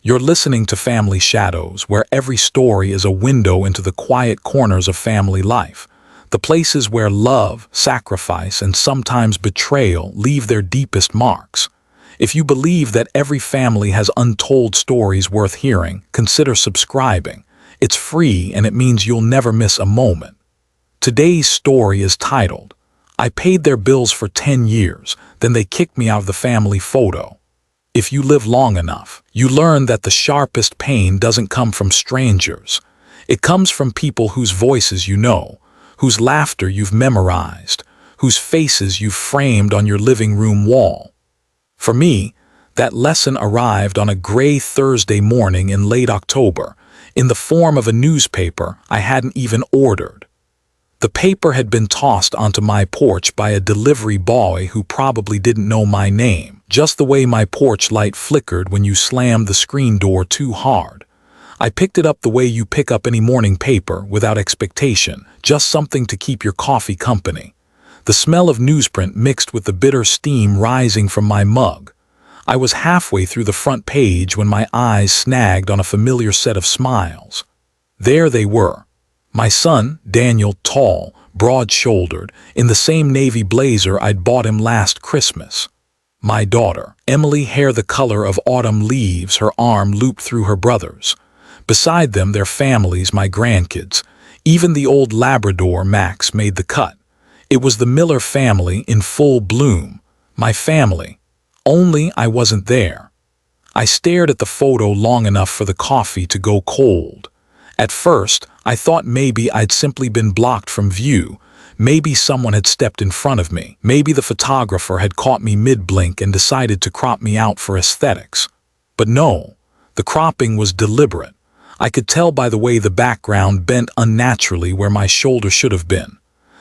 You're listening to Family Shadows, where every story is a window into the quiet corners of family life, the places where love, sacrifice, and sometimes betrayal leave their deepest marks. If you believe that every family has untold stories worth hearing, consider subscribing. It's free and it means you'll never miss a moment. Today's story is titled, "I paid their bills for 10 years, then they kicked me out of the family photo." If you live long enough, you learn that the sharpest pain doesn't come from strangers. It comes from people whose voices you know, whose laughter you've memorized, whose faces you've framed on your living room wall. For me, that lesson arrived on a gray Thursday morning in late October, in the form of a newspaper I hadn't even ordered. The paper had been tossed onto my porch by a delivery boy who probably didn't know my name, just the way my porch light flickered when you slammed the screen door too hard. I picked it up the way you pick up any morning paper, without expectation, just something to keep your coffee company. The smell of newsprint mixed with the bitter steam rising from my mug. I was halfway through the front page when my eyes snagged on a familiar set of smiles. There they were. My son, Daniel, tall, broad-shouldered, in the same navy blazer I'd bought him last Christmas. My daughter, Emily, hair the color of autumn leaves, her arm looped through her brother's. Beside them, their families, my grandkids. Even the old Labrador, Max, made the cut. It was the Miller family in full bloom. My family. Only I wasn't there. I stared at the photo long enough for the coffee to go cold. At first, I thought maybe I'd simply been blocked from view. Maybe someone had stepped in front of me. Maybe the photographer had caught me mid-blink and decided to crop me out for aesthetics. But no, the cropping was deliberate. I could tell by the way the background bent unnaturally where my shoulder should have been.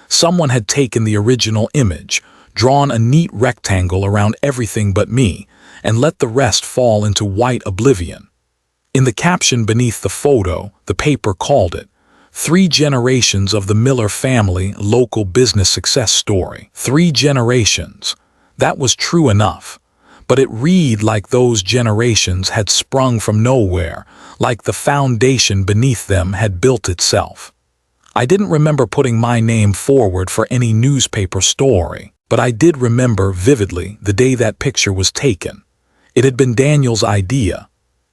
Someone had taken the original image, drawn a neat rectangle around everything but me, and let the rest fall into white oblivion. In the caption beneath the photo, the paper called it, "3 generations of the Miller family local business success story." 3 generations. That was true enough. But it read like those generations had sprung from nowhere, like the foundation beneath them had built itself. I didn't remember putting my name forward for any newspaper story, but I did remember vividly the day that picture was taken. It had been Daniel's idea.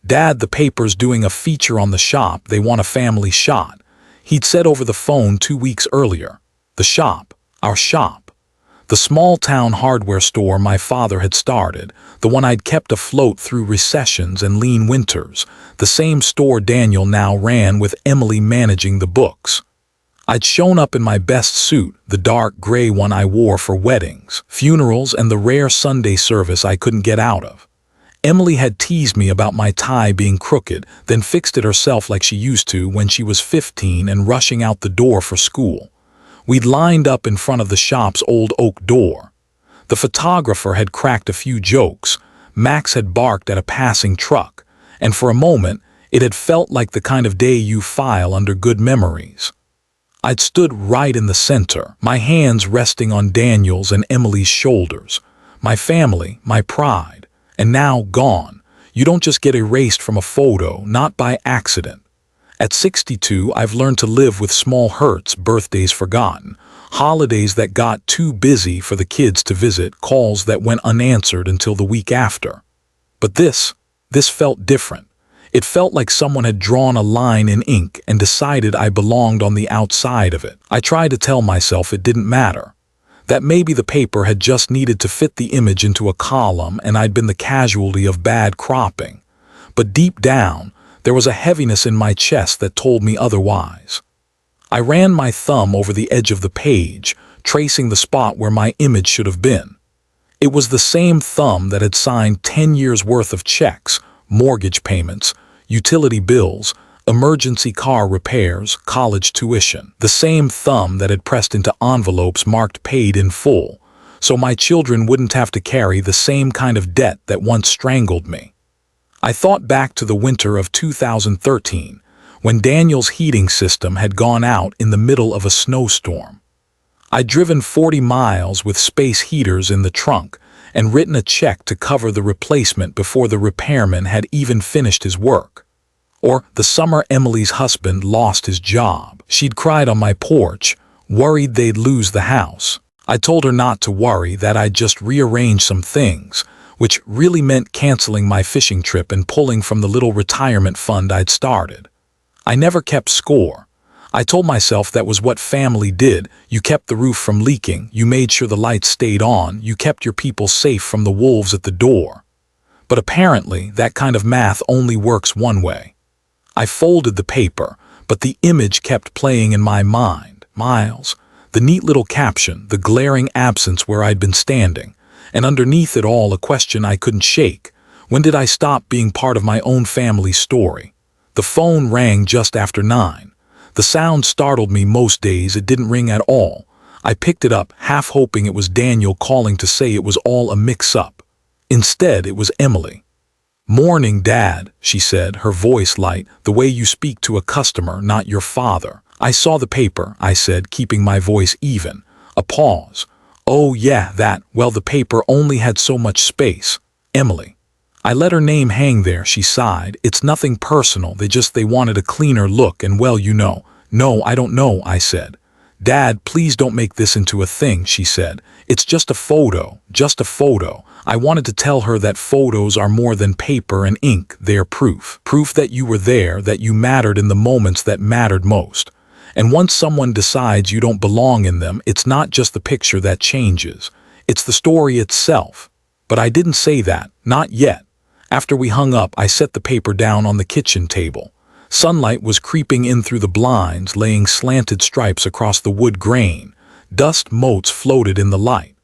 "Dad, the paper's doing a feature on the shop, they want a family shot," he'd said over the phone 2 weeks earlier. The shop, our shop. The small-town hardware store my father had started, the one I'd kept afloat through recessions and lean winters, the same store Daniel now ran with Emily managing the books. I'd shown up in my best suit, the dark gray one I wore for weddings, funerals, and the rare Sunday service I couldn't get out of. Emily had teased me about my tie being crooked, then fixed it herself like she used to when she was 15 and rushing out the door for school. We'd lined up in front of the shop's old oak door. The photographer had cracked a few jokes, Max had barked at a passing truck, and for a moment it had felt like the kind of day you file under good memories. I'd stood right in the center, my hands resting on Daniel's and Emily's shoulders. My family, my pride. And now gone. You don't just get erased from a photo, not by accident. At 62, I've learned to live with small hurts, birthdays forgotten, holidays that got too busy for the kids to visit, calls that went unanswered until the week after. But this felt different. It felt like someone had drawn a line in ink and decided I belonged on the outside of it. I tried to tell myself it didn't matter. That maybe the paper had just needed to fit the image into a column and I'd been the casualty of bad cropping. But deep down, there was a heaviness in my chest that told me otherwise. I ran my thumb over the edge of the page, tracing the spot where my image should have been. It was the same thumb that had signed 10 years' worth of checks, mortgage payments, utility bills, emergency car repairs, college tuition. The same thumb that had pressed into envelopes marked paid in full, so my children wouldn't have to carry the same kind of debt that once strangled me. I thought back to the winter of 2013, when Daniel's heating system had gone out in the middle of a snowstorm. I'd driven 40 miles with space heaters in the trunk, and written a check to cover the replacement before the repairman had even finished his work. Or the summer Emily's husband lost his job. She'd cried on my porch, worried they'd lose the house. I told her not to worry, that I'd just rearrange some things, which really meant canceling my fishing trip and pulling from the little retirement fund I'd started. I never kept score. I told myself that was what family did. You kept the roof from leaking, you made sure the lights stayed on, you kept your people safe from the wolves at the door. But apparently, that kind of math only works one way. I folded the paper, but the image kept playing in my mind. Miles, the neat little caption, the glaring absence where I'd been standing, and underneath it all a question I couldn't shake. When did I stop being part of my own family's story? The phone rang just after 9. The sound startled me. Most days it didn't ring at all. I picked it up, half hoping it was Daniel calling to say it was all a mix-up. Instead, it was Emily. "Morning, Dad," she said, her voice light, the way you speak to a customer, not your father. "I saw the paper," I said, keeping my voice even. A pause. "Oh yeah, that. Well, the paper only had so much space." "Emily." I let her name hang there. She sighed. "It's nothing personal. They wanted a cleaner look, and well, you know." "No, I don't know," I said. "Dad, please don't make this into a thing," she said. "It's just a photo, just a photo." I wanted to tell her that photos are more than paper and ink. They're proof. Proof that you were there, that you mattered in the moments that mattered most. And once someone decides you don't belong in them, it's not just the picture that changes. It's the story itself. But I didn't say that, not yet. After we hung up, I set the paper down on the kitchen table. Sunlight was creeping in through the blinds, laying slanted stripes across the wood grain. Dust motes floated in the light.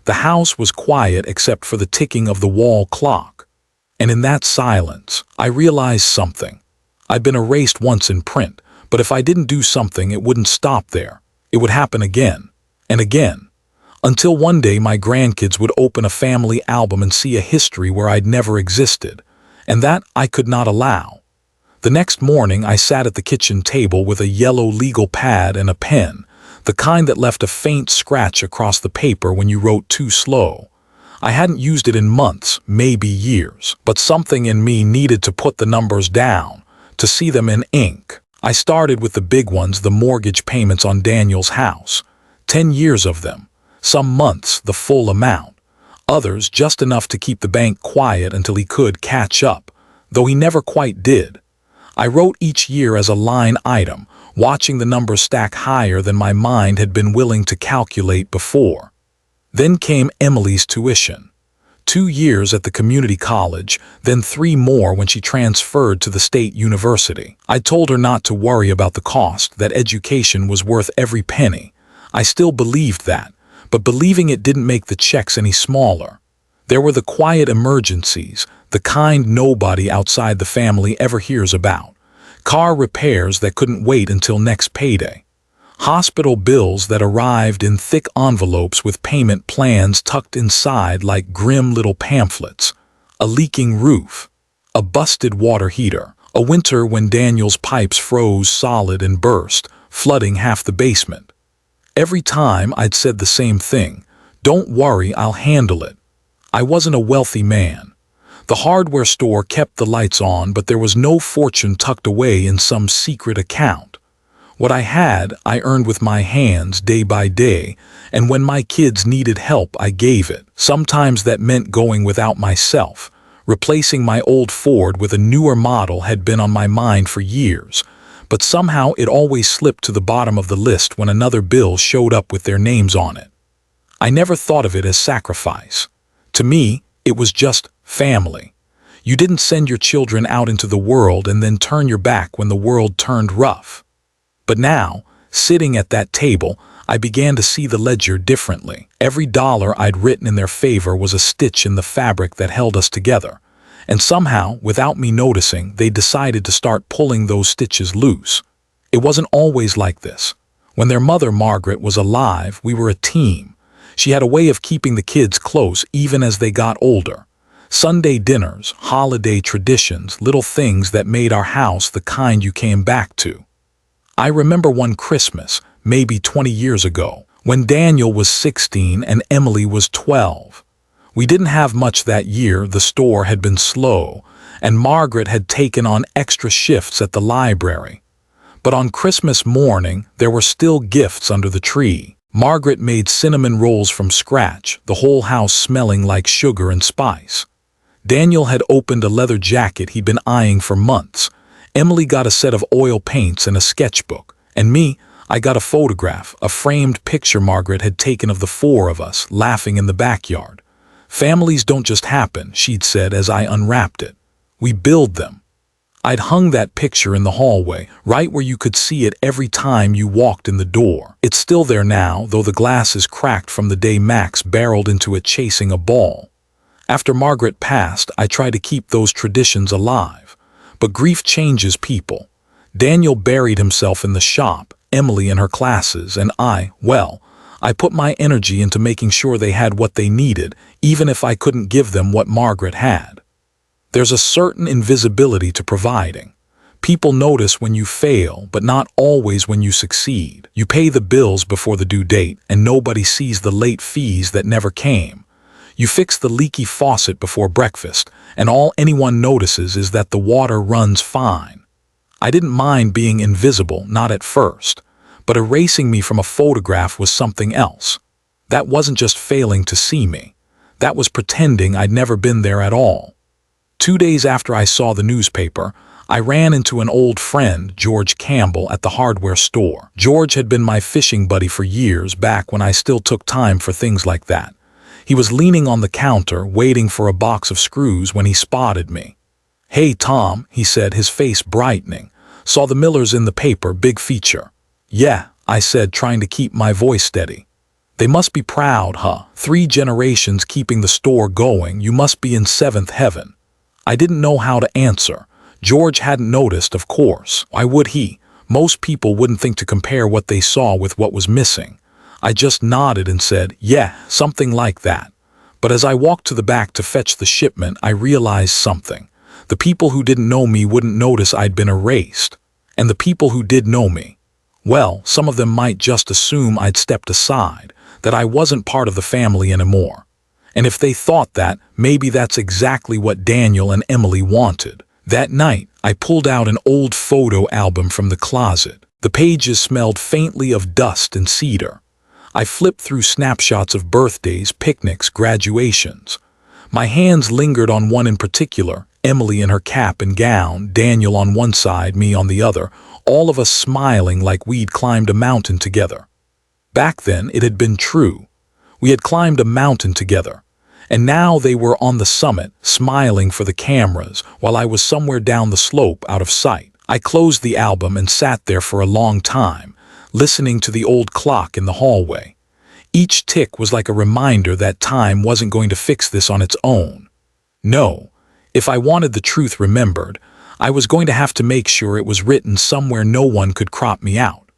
The house was quiet except for the ticking of the wall clock. And in that silence, I realized something. I'd been erased once in print, but if I didn't do something, it wouldn't stop there. It would happen again, and again. Until one day my grandkids would open a family album and see a history where I'd never existed. And that I could not allow. The next morning I sat at the kitchen table with a yellow legal pad and a pen, the kind that left a faint scratch across the paper when you wrote too slow. I hadn't used it in months, maybe years, but something in me needed to put the numbers down, to see them in ink. I started with the big ones, the mortgage payments on Daniel's house. 10 years of them. Some months, the full amount. Others, just enough to keep the bank quiet until he could catch up, though he never quite did. I wrote each year as a line item, watching the numbers stack higher than my mind had been willing to calculate before. Then came Emily's tuition. 2 years at the community college, then 3 more when she transferred to the state university. I told her not to worry about the cost, that education was worth every penny. I still believed that, but believing it didn't make the checks any smaller. There were the quiet emergencies, the kind nobody outside the family ever hears about. Car repairs that couldn't wait until next payday. Hospital bills that arrived in thick envelopes with payment plans tucked inside like grim little pamphlets. A leaking roof. A busted water heater. A winter when Daniel's pipes froze solid and burst, flooding half the basement. Every time I'd said the same thing. "Don't worry, I'll handle it." I wasn't a wealthy man. The hardware store kept the lights on, but there was no fortune tucked away in some secret account. What I had, I earned with my hands day by day, and when my kids needed help, I gave it. Sometimes that meant going without myself. Replacing my old Ford with a newer model had been on my mind for years, but somehow it always slipped to the bottom of the list when another bill showed up with their names on it. I never thought of it as sacrifice. To me, it was just family. You didn't send your children out into the world and then turn your back when the world turned rough. But now, sitting at that table, I began to see the ledger differently. Every dollar I'd written in their favor was a stitch in the fabric that held us together. And somehow, without me noticing, they decided to start pulling those stitches loose. It wasn't always like this. When their mother, Margaret, was alive, we were a team. She had a way of keeping the kids close even as they got older. Sunday dinners, holiday traditions, little things that made our house the kind you came back to. I remember one Christmas, maybe 20 years ago, when Daniel was 16 and Emily was 12. We didn't have much that year, the store had been slow, and Margaret had taken on extra shifts at the library. But on Christmas morning, there were still gifts under the tree. Margaret made cinnamon rolls from scratch, the whole house smelling like sugar and spice. Daniel had opened a leather jacket he'd been eyeing for months. Emily got a set of oil paints and a sketchbook. And me, I got a photograph, a framed picture Margaret had taken of the four of us, laughing in the backyard. Families don't just happen, she'd said as I unwrapped it. We build them. I'd hung that picture in the hallway, right where you could see it every time you walked in the door. It's still there now, though the glass is cracked from the day Max barreled into it chasing a ball. After Margaret passed, I tried to keep those traditions alive. But grief changes people. Daniel buried himself in the shop, Emily in her classes, and I put my energy into making sure they had what they needed, even if I couldn't give them what Margaret had. There's a certain invisibility to providing. People notice when you fail, but not always when you succeed. You pay the bills before the due date, and nobody sees the late fees that never came. You fix the leaky faucet before breakfast, and all anyone notices is that the water runs fine. I didn't mind being invisible, not at first, but erasing me from a photograph was something else. That wasn't just failing to see me. That was pretending I'd never been there at all. 2 days after I saw the newspaper, I ran into an old friend, George Campbell, at the hardware store. George had been my fishing buddy for years, back when I still took time for things like that. He was leaning on the counter, waiting for a box of screws when he spotted me. "Hey, Tom," he said, his face brightening. "Saw the Millers in the paper, big feature." "Yeah," I said, trying to keep my voice steady. "They must be proud, huh? 3 generations keeping the store going, you must be in 7th heaven." I didn't know how to answer. George hadn't noticed, of course. Why would he? Most people wouldn't think to compare what they saw with what was missing. I just nodded and said, "Yeah, something like that." But as I walked to the back to fetch the shipment, I realized something. The people who didn't know me wouldn't notice I'd been erased. And the people who did know me, well, some of them might just assume I'd stepped aside, that I wasn't part of the family anymore. And if they thought that, maybe that's exactly what Daniel and Emily wanted. That night, I pulled out an old photo album from the closet. The pages smelled faintly of dust and cedar. I flipped through snapshots of birthdays, picnics, graduations. My hands lingered on one in particular, Emily in her cap and gown, Daniel on one side, me on the other, all of us smiling like we'd climbed a mountain together. Back then, it had been true. We had climbed a mountain together. And now they were on the summit, smiling for the cameras, while I was somewhere down the slope out of sight. I closed the album and sat there for a long time, listening to the old clock in the hallway. Each tick was like a reminder that time wasn't going to fix this on its own. No, if I wanted the truth remembered, I was going to have to make sure it was written somewhere no one could crop me out.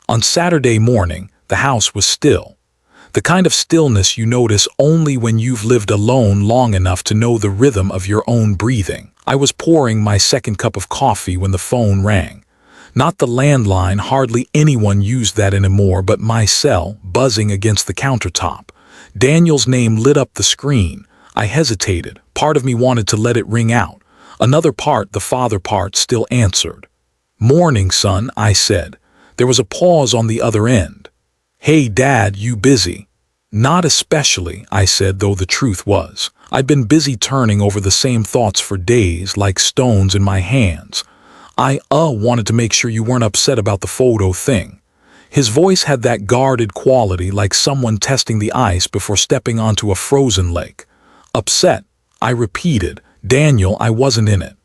On Saturday morning, the house was still. The kind of stillness you notice only when you've lived alone long enough to know the rhythm of your own breathing. I was pouring my second cup of coffee when the phone rang. Not the landline, hardly anyone used that anymore, but my cell, buzzing against the countertop. Daniel's name lit up the screen. I hesitated. Part of me wanted to let it ring out. Another part, the father part, still answered. "Morning, son," I said. There was a pause on the other end. "Hey, Dad, you busy?" "Not especially," I said, though the truth was, I'd been busy turning over the same thoughts for days, like stones in my hands. I wanted to make sure you weren't upset about the photo thing." His voice had that guarded quality, like someone testing the ice before stepping onto a frozen lake. "Upset?" I repeated. "Daniel, I wasn't in it.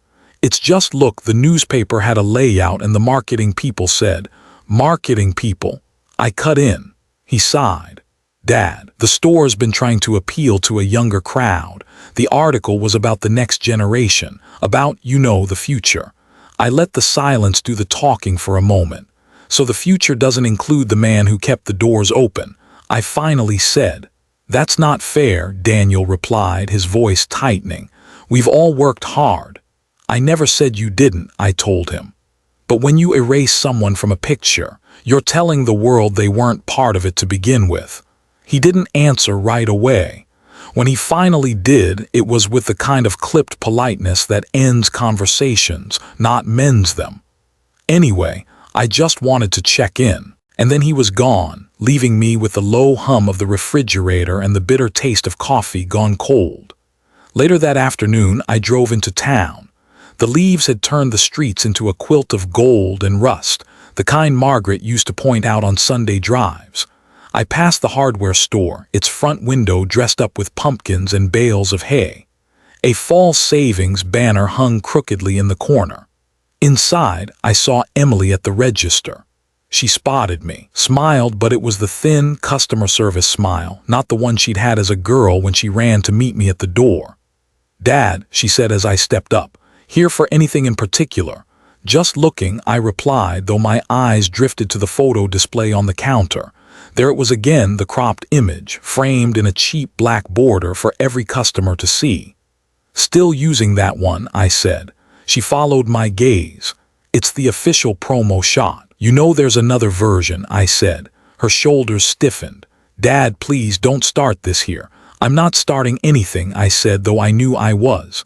It's just, look, the newspaper had a layout and the marketing people said." "Marketing people?" I cut in. He sighed. "Dad, the store's been trying to appeal to a younger crowd. The article was about the next generation, about, the future." I let the silence do the talking for a moment. "So the future doesn't include the man who kept the doors open," I finally said. "That's not fair," Daniel replied, his voice tightening. "We've all worked hard." "I never said you didn't," I told him. "But when you erase someone from a picture, you're telling the world they weren't part of it to begin with." He didn't answer right away. When he finally did, it was with the kind of clipped politeness that ends conversations, not mends them. Anyway, I just wanted to check in. And then he was gone, leaving me with the low hum of the refrigerator and the bitter taste of coffee gone cold. Later that afternoon, I drove into town. The leaves had turned the streets into a quilt of gold and rust, the kind Margaret used to point out on Sunday drives. I passed the hardware store, its front window dressed up with pumpkins and bales of hay. A fall savings banner hung crookedly in the corner. Inside, I saw Emily at the register. She spotted me, smiled, but it was the thin customer service smile, not the one she'd had as a girl when she ran to meet me at the door. "Dad," she said as I stepped up, "here for anything in particular?" "Just looking," I replied, though my eyes drifted to the photo display on the counter. There it was again, the cropped image, framed in a cheap black border for every customer to see. "Still using that one," I said. She followed my gaze. "It's the official promo shot. You know there's another version," I said. Her shoulders stiffened. "Dad, please don't start this here." "I'm not starting anything," I said, though I knew I was.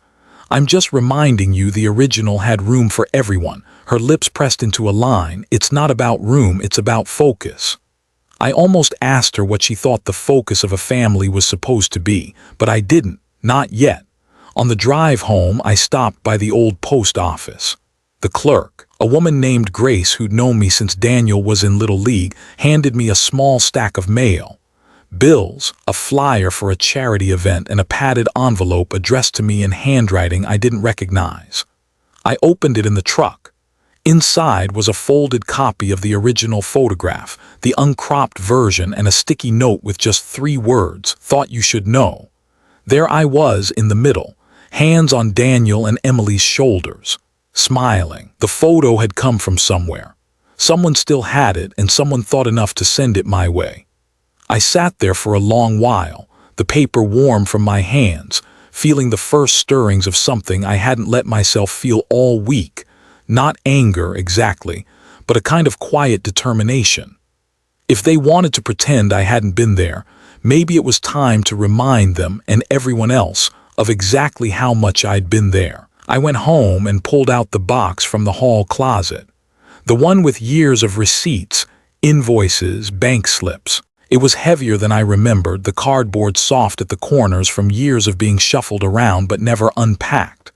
"I'm just reminding you the original had room for everyone." Her lips pressed into a line. "It's not about room, it's about focus." I almost asked her what she thought the focus of a family was supposed to be, but I didn't, not yet. On the drive home, I stopped by the old post office. The clerk, a woman named Grace who'd known me since Daniel was in Little League, handed me a small stack of mail. Bills, a flyer for a charity event, and a padded envelope addressed to me in handwriting I didn't recognize. I opened it in the truck. Inside was a folded copy of the original photograph, the uncropped version, and a sticky note with just 3 words, "Thought you should know." There I was in the middle, hands on Daniel and Emily's shoulders, smiling. The photo had come from somewhere. Someone still had it, and someone thought enough to send it my way. I sat there for a long while, the paper warm from my hands, feeling the first stirrings of something I hadn't let myself feel all week. Not anger exactly, but a kind of quiet determination. If they wanted to pretend I hadn't been there, maybe it was time to remind them and everyone else of exactly how much I'd been there. I went home and pulled out the box from the hall closet. The one with years of receipts, invoices, bank slips. It was heavier than I remembered, the cardboard soft at the corners from years of being shuffled around but never unpacked.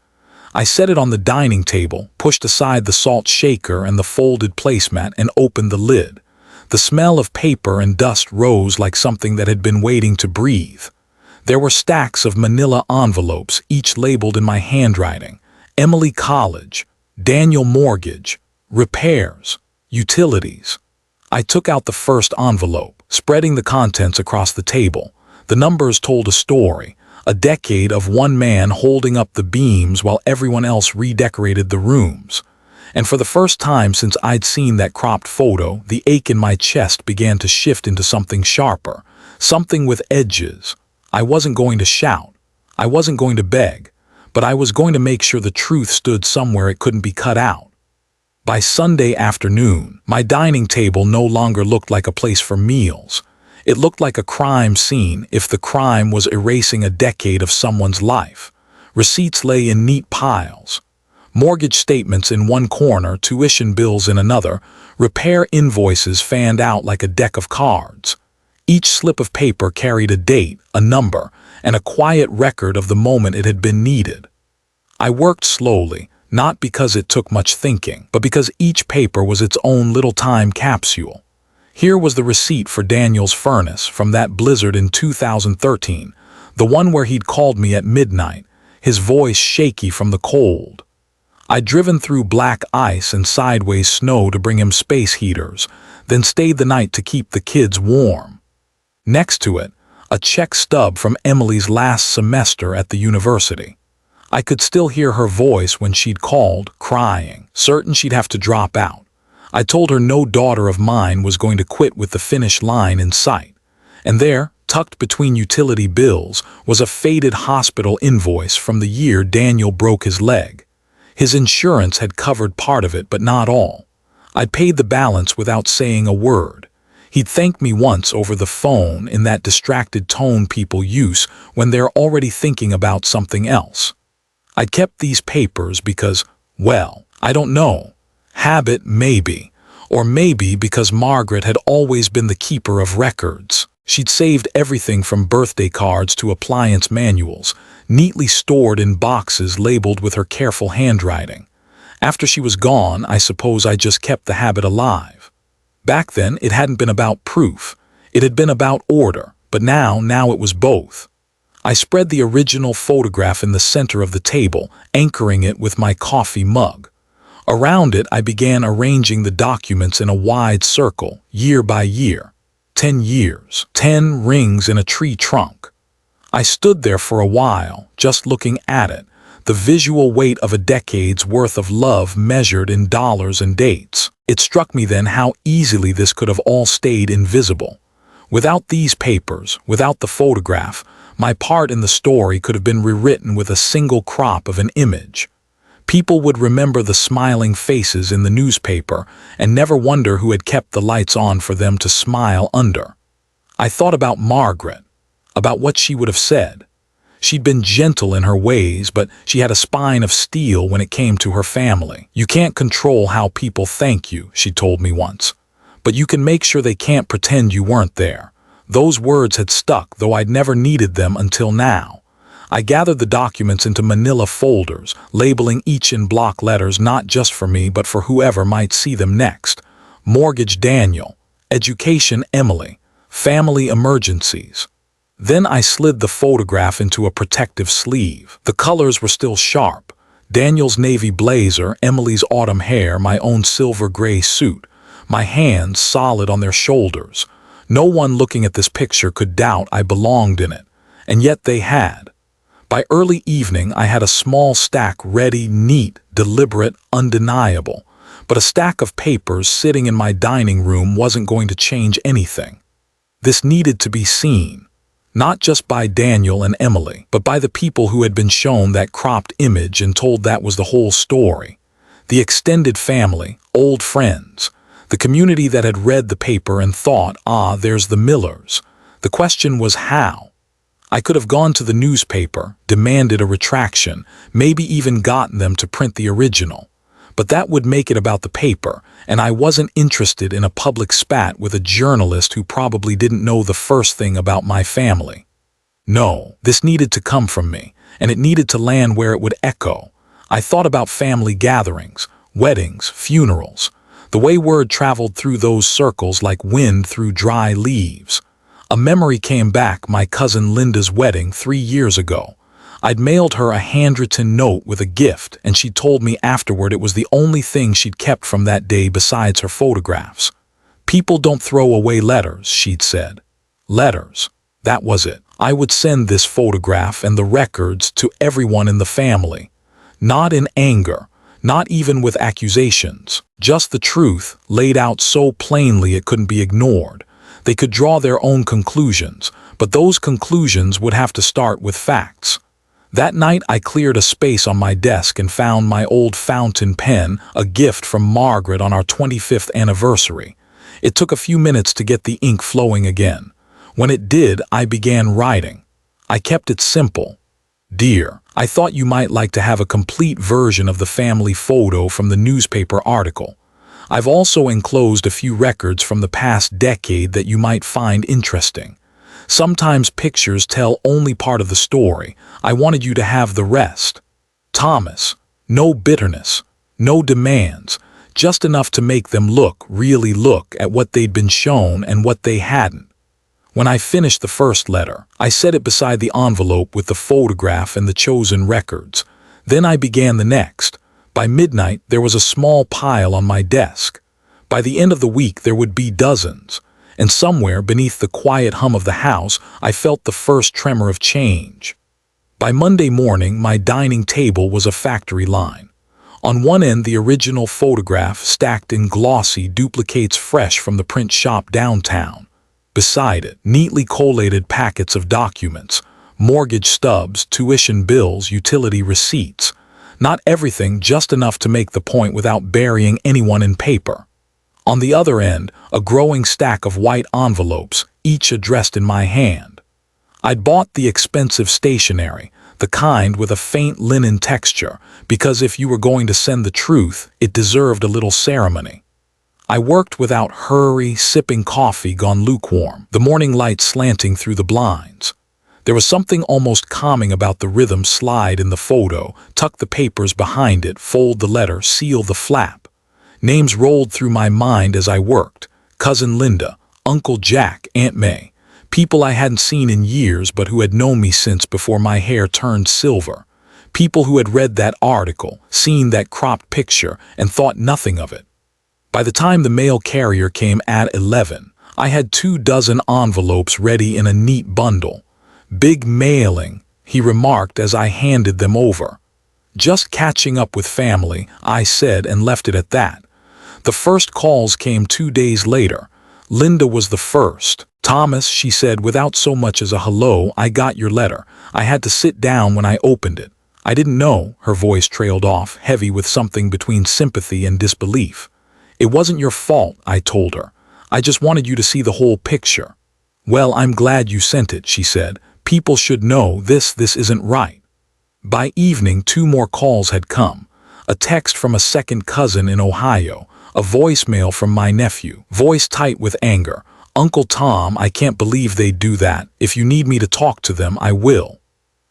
I set it on the dining table, pushed aside the salt shaker and the folded placemat, and opened the lid. The smell of paper and dust rose like something that had been waiting to breathe. There were stacks of manila envelopes, each labeled in my handwriting. Emily College, Daniel Mortgage, repairs, utilities. I took out the first envelope, spreading the contents across the table. The numbers told a story. A decade of one man holding up the beams while everyone else redecorated the rooms. And for the first time since I'd seen that cropped photo, the ache in my chest began to shift into something sharper, something with edges. I wasn't going to shout. I wasn't going to beg. But I was going to make sure the truth stood somewhere it couldn't be cut out. By Sunday afternoon, my dining table no longer looked like a place for meals. It looked like a crime scene if the crime was erasing a decade of someone's life. Receipts lay in neat piles. Mortgage statements in one corner, tuition bills in another, repair invoices fanned out like a deck of cards. Each slip of paper carried a date, a number, and a quiet record of the moment it had been needed. I worked slowly, not because it took much thinking, but because each paper was its own little time capsule. Here was the receipt for Daniel's furnace from that blizzard in 2013, the one where he'd called me at midnight, his voice shaky from the cold. I'd driven through black ice and sideways snow to bring him space heaters, then stayed the night to keep the kids warm. Next to it, a check stub from Emily's last semester at the university. I could still hear her voice when she'd called, crying, certain she'd have to drop out. I told her no daughter of mine was going to quit with the finish line in sight. And there, tucked between utility bills, was a faded hospital invoice from the year Daniel broke his leg. His insurance had covered part of it, but not all. I'd paid the balance without saying a word. He'd thank me once over the phone in that distracted tone people use when they're already thinking about something else. I'd kept these papers because, well, I don't know. Habit, maybe. Or maybe because Margaret had always been the keeper of records. She'd saved everything from birthday cards to appliance manuals, neatly stored in boxes labeled with her careful handwriting. After she was gone, I suppose I just kept the habit alive. Back then, it hadn't been about proof. It had been about order, but now it was both. I spread the original photograph in the center of the table, anchoring it with my coffee mug. Around it, I began arranging the documents in a wide circle, year by year. 10 years, 10 rings in a tree trunk. I stood there for a while, just looking at it, the visual weight of a decade's worth of love measured in dollars and dates. It struck me then how easily this could have all stayed invisible. Without these papers, without the photograph, my part in the story could have been rewritten with a single crop of an image. People would remember the smiling faces in the newspaper and never wonder who had kept the lights on for them to smile under. I thought about Margaret, about what she would have said. She'd been gentle in her ways, but she had a spine of steel when it came to her family. You can't control how people thank you, she told me once, but you can make sure they can't pretend you weren't there. Those words had stuck, though I'd never needed them until now. I gathered the documents into manila folders, labeling each in block letters not just for me but for whoever might see them next. Mortgage Daniel, education Emily, family emergencies. Then I slid the photograph into a protective sleeve. The colors were still sharp. Daniel's navy blazer, Emily's autumn hair, my own silver-gray suit. My hands solid on their shoulders. No one looking at this picture could doubt I belonged in it, and yet they had. By early evening, I had a small stack ready, neat, deliberate, undeniable. But a stack of papers sitting in my dining room wasn't going to change anything. This needed to be seen, not just by Daniel and Emily, but by the people who had been shown that cropped image and told that was the whole story. The extended family, old friends, the community that had read the paper and thought, ah, there's the Millers. The question was how. I could have gone to the newspaper, demanded a retraction, maybe even gotten them to print the original. But that would make it about the paper, and I wasn't interested in a public spat with a journalist who probably didn't know the first thing about my family. No, this needed to come from me, and it needed to land where it would echo. I thought about family gatherings, weddings, funerals, the way word traveled through those circles like wind through dry leaves. A memory came back, my cousin Linda's wedding 3 years ago. I'd mailed her a handwritten note with a gift, and she told me afterward it was the only thing she'd kept from that day besides her photographs. People don't throw away letters, she'd said. Letters. That was it. I would send this photograph and the records to everyone in the family. Not in anger, not even with accusations. Just the truth, laid out so plainly it couldn't be ignored. They could draw their own conclusions, but those conclusions would have to start with facts. That night I cleared a space on my desk and found my old fountain pen, a gift from Margaret on our 25th anniversary. It took a few minutes to get the ink flowing again. When it did, I began writing. I kept it simple. Dear, I thought you might like to have a complete version of the family photo from the newspaper article. I've also enclosed a few records from the past decade that you might find interesting. Sometimes pictures tell only part of the story. I wanted you to have the rest. Thomas. No bitterness. No demands. Just enough to make them look, really look, at what they'd been shown and what they hadn't. When I finished the first letter, I set it beside the envelope with the photograph and the chosen records. Then I began the next. By midnight, there was a small pile on my desk. By the end of the week, there would be dozens. And somewhere beneath the quiet hum of the house, I felt the first tremor of change. By Monday morning, my dining table was a factory line. On one end, the original photograph, stacked in glossy duplicates fresh from the print shop downtown. Beside it, neatly collated packets of documents, mortgage stubs, tuition bills, utility receipts. Not everything, just enough to make the point without burying anyone in paper. On the other end, a growing stack of white envelopes, each addressed in my hand. I'd bought the expensive stationery, the kind with a faint linen texture, because if you were going to send the truth, it deserved a little ceremony. I worked without hurry, sipping coffee gone lukewarm, the morning light slanting through the blinds. There was something almost calming about the rhythm. Slide in the photo, tuck the papers behind it, fold the letter, seal the flap. Names rolled through my mind as I worked. Cousin Linda, Uncle Jack, Aunt May. People I hadn't seen in years but who had known me since before my hair turned silver. People who had read that article, seen that cropped picture, and thought nothing of it. By the time the mail carrier came at 11, I had 24 envelopes ready in a neat bundle. "Big mailing," he remarked as I handed them over. "Just catching up with family," I said, and left it at that. The first calls came 2 days later. Linda was the first. "Thomas," she said without so much as a hello, "I got your letter. I had to sit down when I opened it. I didn't know," her voice trailed off, heavy with something between sympathy and disbelief. "It wasn't your fault," I told her. "I just wanted you to see the whole picture." "Well, I'm glad you sent it," she said. "People should know this isn't right." By evening, 2 more calls had come. A text from a second cousin in Ohio, a voicemail from my nephew, voice tight with anger. "Uncle Tom, I can't believe they'd do that. If you need me to talk to them, I will."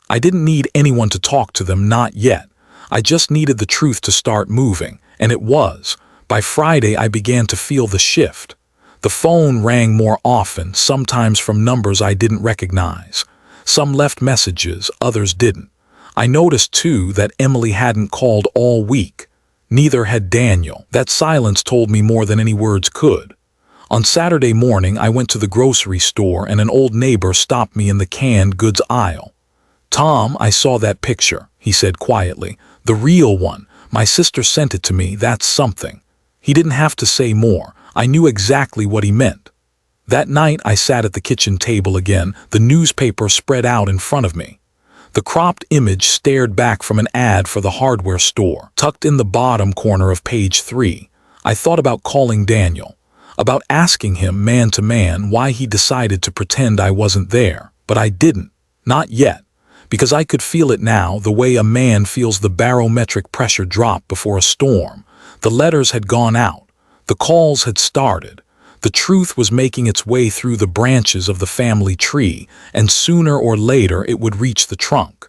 I didn't need anyone to talk to them, not yet. I just needed the truth to start moving, and it was. By Friday, I began to feel the shift. The phone rang more often, sometimes from numbers I didn't recognize. Some left messages, others didn't. I noticed, too, that Emily hadn't called all week. Neither had Daniel. That silence told me more than any words could. On Saturday morning, I went to the grocery store and an old neighbor stopped me in the canned goods aisle. "Tom, I saw that picture," he said quietly. "The real one. My sister sent it to me. That's something." He didn't have to say more. I knew exactly what he meant. That night, I sat at the kitchen table again, the newspaper spread out in front of me. The cropped image stared back from an ad for the hardware store, tucked in the bottom corner of page 3. I thought about calling Daniel, about asking him man to man why he decided to pretend I wasn't there, but I didn't. Not yet, because I could feel it now, the way a man feels the barometric pressure drop before a storm. The letters had gone out. The calls had started. The truth was making its way through the branches of the family tree, and sooner or later it would reach the trunk.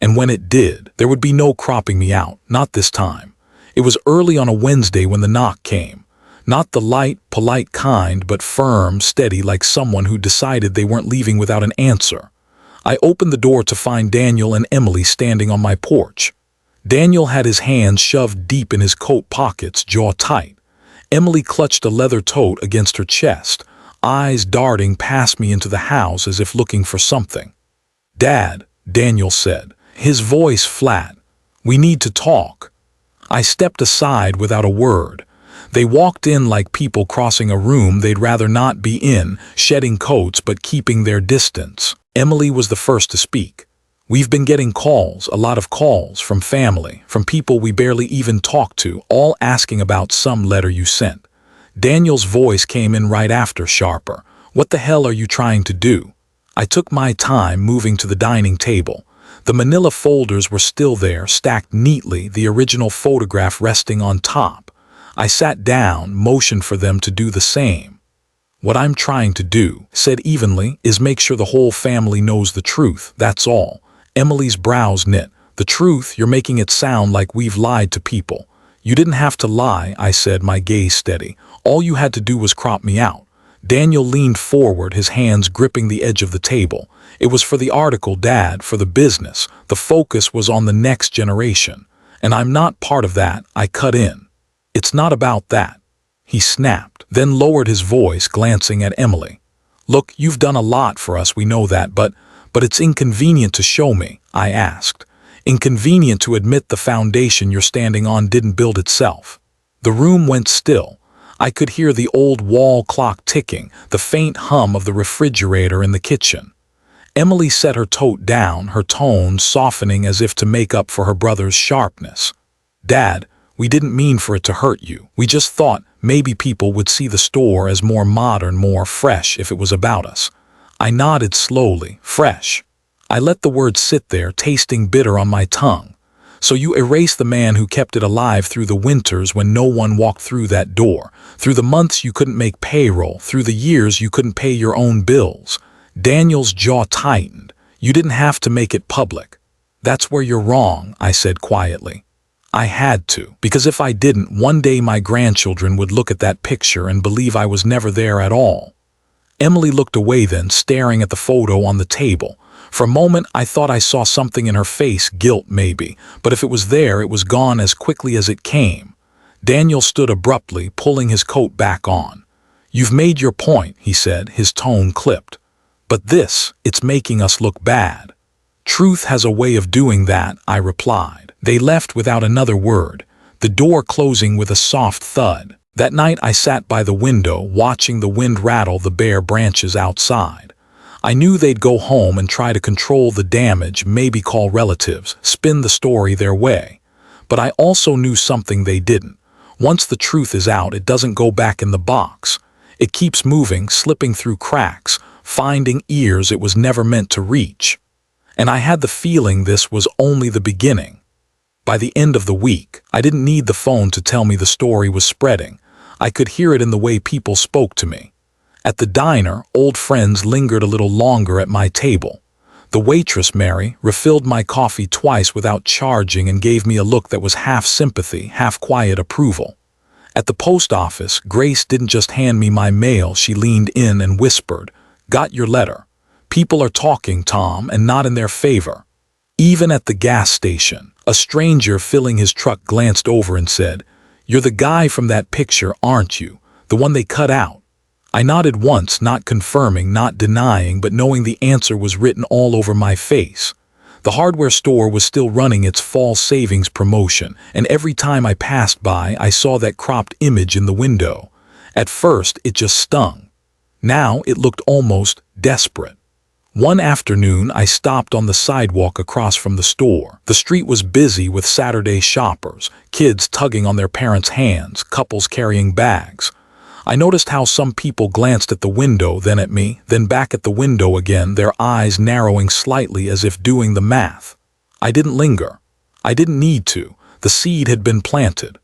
And when it did, there would be no cropping me out, not this time. It was early on a Wednesday when the knock came. Not the light, polite kind, but firm, steady, like someone who decided they weren't leaving without an answer. I opened the door to find Daniel and Emily standing on my porch. Daniel had his hands shoved deep in his coat pockets, jaw tight. Emily clutched a leather tote against her chest, eyes darting past me into the house as if looking for something. "Dad," Daniel said, his voice flat, "we need to talk." I stepped aside without a word. They walked in like people crossing a room they'd rather not be in, shedding coats but keeping their distance. Emily was the first to speak. "We've been getting calls, a lot of calls, from family, from people we barely even talk to, all asking about some letter you sent." Daniel's voice came in right after, sharper. "What the hell are you trying to do?" I took my time moving to the dining table. The manila folders were still there, stacked neatly, the original photograph resting on top. I sat down, motioned for them to do the same. "What I'm trying to do," said evenly, "is make sure the whole family knows the truth, that's all." Emily's brows knit. "The truth? You're making it sound like we've lied to people." "You didn't have to lie," I said, my gaze steady. "All you had to do was crop me out." Daniel leaned forward, his hands gripping the edge of the table. "It was for the article, Dad, for the business. The focus was on the next generation. And I'm not part of that," I cut in. "It's not about that," he snapped, then lowered his voice, glancing at Emily. "Look, you've done a lot for us, we know that, but it's inconvenient to show me," I asked. "Inconvenient to admit the foundation you're standing on didn't build itself." The room went still. I could hear the old wall clock ticking, the faint hum of the refrigerator in the kitchen. Emily set her tote down, her tone softening as if to make up for her brother's sharpness. "Dad, We didn't mean for it to hurt you. We just thought maybe people would see the store as more modern, more fresh if it was about us." I nodded slowly. Fresh. I let the word sit there, tasting bitter on my tongue. "So you erase the man who kept it alive through the winters when no one walked through that door, through the months you couldn't make payroll, through the years you couldn't pay your own bills." Daniel's jaw tightened. "You didn't have to make it public." "That's where you're wrong," I said quietly. "I had to, because if I didn't, one day my grandchildren would look at that picture and believe I was never there at all." Emily looked away then, staring at the photo on the table. For a moment I thought I saw something in her face, guilt maybe, but if it was there, it was gone as quickly as it came. Daniel stood abruptly, pulling his coat back on. "You've made your point," he said, his tone clipped. "But it's making us look bad." "Truth has a way of doing that," I replied. They left without another word, the door closing with a soft thud. That night I sat by the window, watching the wind rattle the bare branches outside. I knew they'd go home and try to control the damage, maybe call relatives, spin the story their way. But I also knew something they didn't. Once the truth is out, it doesn't go back in the box. It keeps moving, slipping through cracks, finding ears it was never meant to reach. And I had the feeling this was only the beginning. By the end of the week, I didn't need the phone to tell me the story was spreading. I could hear it in the way people spoke to me. At the diner, old friends lingered a little longer at my table. The waitress, Mary, refilled my coffee twice without charging and gave me a look that was half sympathy, half quiet approval. At the post office, Grace didn't just hand me my mail, she leaned in and whispered, "Got your letter. People are talking, Tom, and not in their favor." Even at the gas station, a stranger filling his truck glanced over and said, "You're the guy from that picture, aren't you? The one they cut out?" I nodded once, not confirming, not denying, but knowing the answer was written all over my face. The hardware store was still running its fall savings promotion, and every time I passed by, I saw that cropped image in the window. At first, it just stung. Now it looked almost desperate. One afternoon, I stopped on the sidewalk across from the store. The street was busy with Saturday shoppers, kids tugging on their parents' hands, couples carrying bags. I noticed how some people glanced at the window, then at me, then back at the window again, their eyes narrowing slightly as if doing the math. I didn't linger. I didn't need to. The seed had been planted.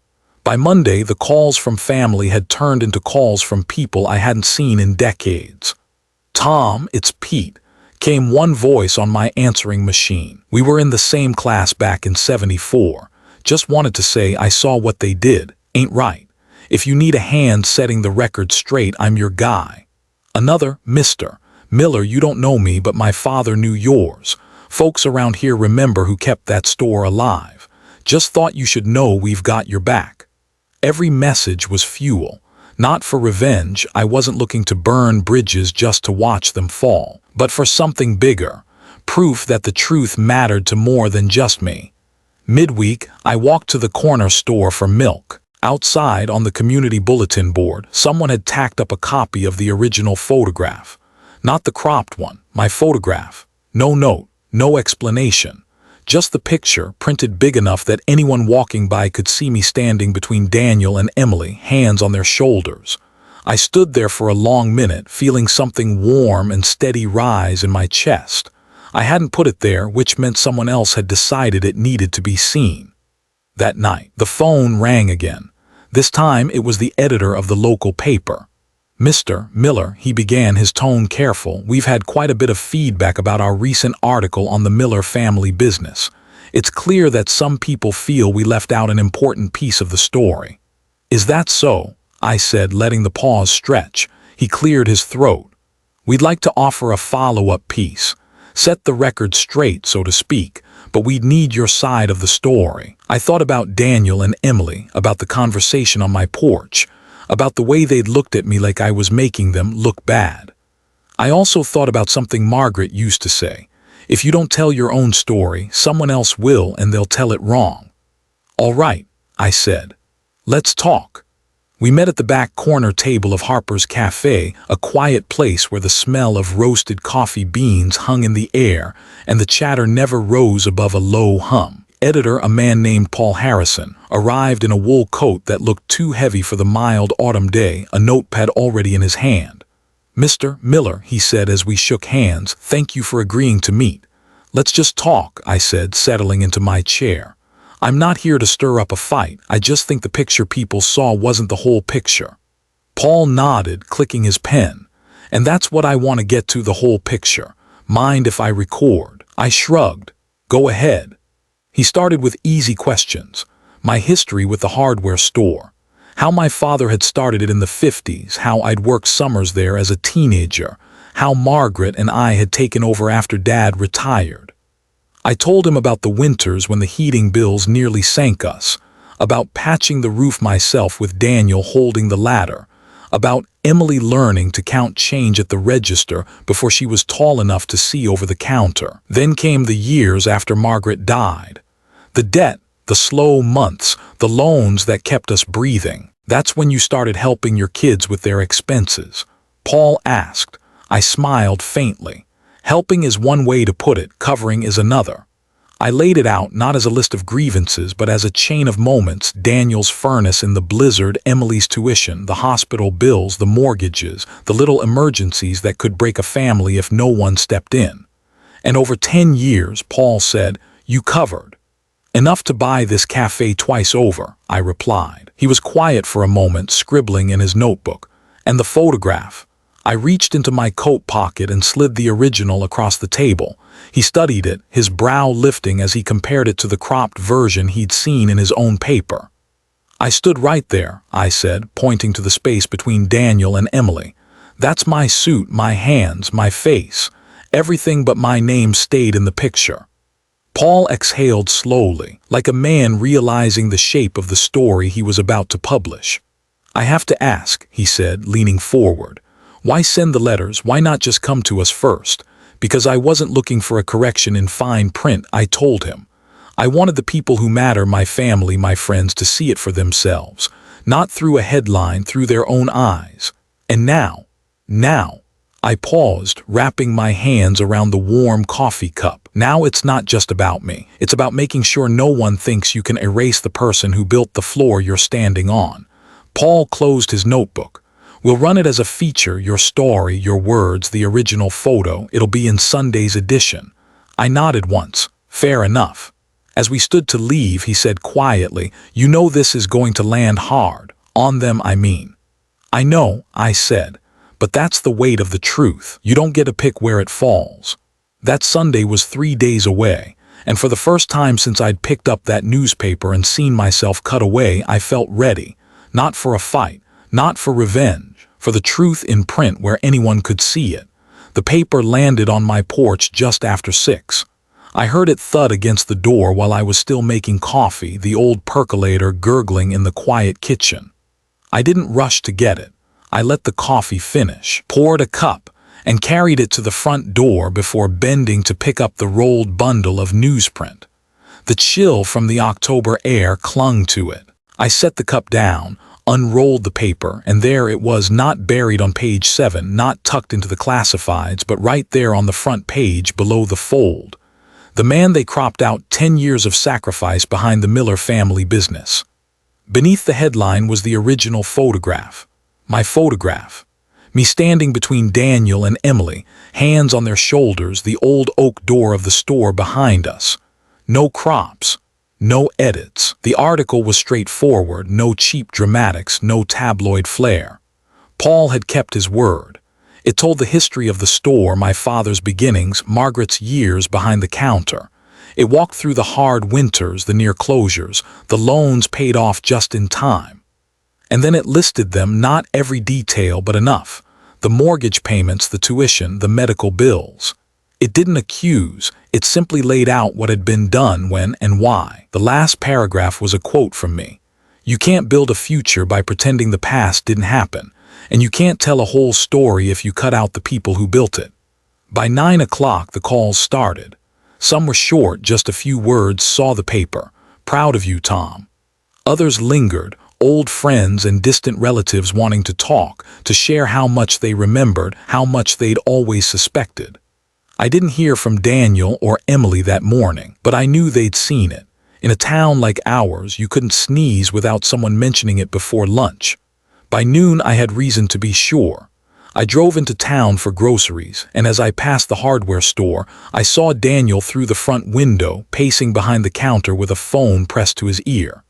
By Monday, the calls from family had turned into calls from people I hadn't seen in decades. "Tom, it's Pete," came one voice on my answering machine. "We were in the same class back in '74. Just wanted to say I saw what they did. Ain't right. If you need a hand setting the record straight, I'm your guy." Another, "Mr. Miller, you don't know me, but my father knew yours. Folks around here remember who kept that store alive. Just thought you should know we've got your back." Every message was fuel. Not for revenge, I wasn't looking to burn bridges just to watch them fall, but for something bigger, proof that the truth mattered to more than just me. Midweek, I walked to the corner store for milk. Outside, on the community bulletin board, someone had tacked up a copy of the original photograph. Not the cropped one, my photograph. No note, no explanation. Just the picture, printed big enough that anyone walking by could see me standing between Daniel and Emily, hands on their shoulders. I stood there for a long minute, feeling something warm and steady rise in my chest. I hadn't put it there, which meant someone else had decided it needed to be seen. That night, the phone rang again. This time it was the editor of the local paper. "Mr. Miller," he began, his tone careful, "we've had quite a bit of feedback about our recent article on the Miller family business. It's clear that some people feel we left out an important piece of the story." "Is that so?" I said, letting the pause stretch. He cleared his throat. "We'd like to offer a follow-up piece. Set the record straight, so to speak, but we'd need your side of the story." I thought about Daniel and Emily, about the conversation on my porch, about the way they'd looked at me like I was making them look bad. I also thought about something Margaret used to say, "If you don't tell your own story, someone else will, and they'll tell it wrong." "All right," I said. "Let's talk." We met at the back corner table of Harper's Cafe, a quiet place where the smell of roasted coffee beans hung in the air and the chatter never rose above a low hum. Editor, a man named Paul Harrison, arrived in a wool coat that looked too heavy for the mild autumn day, a notepad already in his hand. "Mr. Miller," he said as we shook hands, "thank you for agreeing to meet." "Let's just talk," I said, settling into my chair. "I'm not here to stir up a fight. I just think the picture people saw wasn't the whole picture." Paul nodded, clicking his pen. "And that's what I want to get to, the whole picture. Mind if I record?" I shrugged. "Go ahead." He started with easy questions. My history with the hardware store. How my father had started it in the 50s, how I'd worked summers there as a teenager, how Margaret and I had taken over after Dad retired. I told him about the winters when the heating bills nearly sank us, about patching the roof myself with Daniel holding the ladder, about Emily learning to count change at the register before she was tall enough to see over the counter. Then came the years after Margaret died. The debt, the slow months, the loans that kept us breathing. "That's when you started helping your kids with their expenses?" Paul asked. I smiled faintly. "Helping is one way to put it, covering is another." I laid it out not as a list of grievances, but as a chain of moments: Daniel's furnace in the blizzard, Emily's tuition, the hospital bills, the mortgages, the little emergencies that could break a family if no one stepped in. "And over 10 years, Paul said, you covered." "Enough to buy this cafe twice over," I replied. He was quiet for a moment, scribbling in his notebook. "And the photograph." I reached into my coat pocket and slid the original across the table. He studied it, his brow lifting as he compared it to the cropped version he'd seen in his own paper. "I stood right there," I said, pointing to the space between Daniel and Emily. "That's my suit, my hands, my face. Everything but my name stayed in the picture." Paul exhaled slowly, like a man realizing the shape of the story he was about to publish. "I have to ask," he said, leaning forward. "Why send the letters? Why not just come to us first?" "Because I wasn't looking for a correction in fine print," I told him. "I wanted the people who matter, my family, my friends, to see it for themselves, not through a headline, through their own eyes. And now, I paused, wrapping my hands around the warm coffee cup. Now it's not just about me. It's about making sure no one thinks you can erase the person who built the floor you're standing on." Paul closed his notebook. "We'll run it as a feature, your story, your words, the original photo. It'll be in Sunday's edition." I nodded once. "Fair enough." As we stood to leave, he said quietly, "You know this is going to land hard. On them, I mean." "I know," I said. "But that's the weight of the truth. You don't get to pick where it falls." That Sunday was 3 days away, and for the first time since I'd picked up that newspaper and seen myself cut away, I felt ready. Not for a fight, not for revenge, for the truth in print where anyone could see it. The paper landed on my porch just after 6. I heard it thud against the door while I was still making coffee, the old percolator gurgling in the quiet kitchen. I didn't rush to get it. I let the coffee finish, poured a cup, and carried it to the front door before bending to pick up the rolled bundle of newsprint. The chill from the October air clung to it. I set the cup down, unrolled the paper, and there it was, not buried on page 7, not tucked into the classifieds, but right there on the front page below the fold. The man they cropped out: 10 years of sacrifice behind the Miller family business. Beneath the headline was the original photograph. My photograph. Me standing between Daniel and Emily, hands on their shoulders, the old oak door of the store behind us. No crops. No edits. The article was straightforward, no cheap dramatics, no tabloid flair. Paul had kept his word. It told the history of the store, my father's beginnings, Margaret's years behind the counter. It walked through the hard winters, the near closures, the loans paid off just in time. And then it listed them, not every detail, but enough. The mortgage payments, the tuition, the medical bills. It didn't accuse, it simply laid out what had been done, when, and why. The last paragraph was a quote from me. "You can't build a future by pretending the past didn't happen, and you can't tell a whole story if you cut out the people who built it." By 9 o'clock the calls started. Some were short, just a few words: "Saw the paper. Proud of you, Tom." Others lingered, old friends and distant relatives wanting to talk, to share how much they remembered, how much they'd always suspected. I didn't hear from Daniel or Emily that morning, but I knew they'd seen it. In a town like ours, you couldn't sneeze without someone mentioning it before lunch. By noon, I had reason to be sure. I drove into town for groceries, and as I passed the hardware store, I saw Daniel through the front window, pacing behind the counter with a phone pressed to his ear.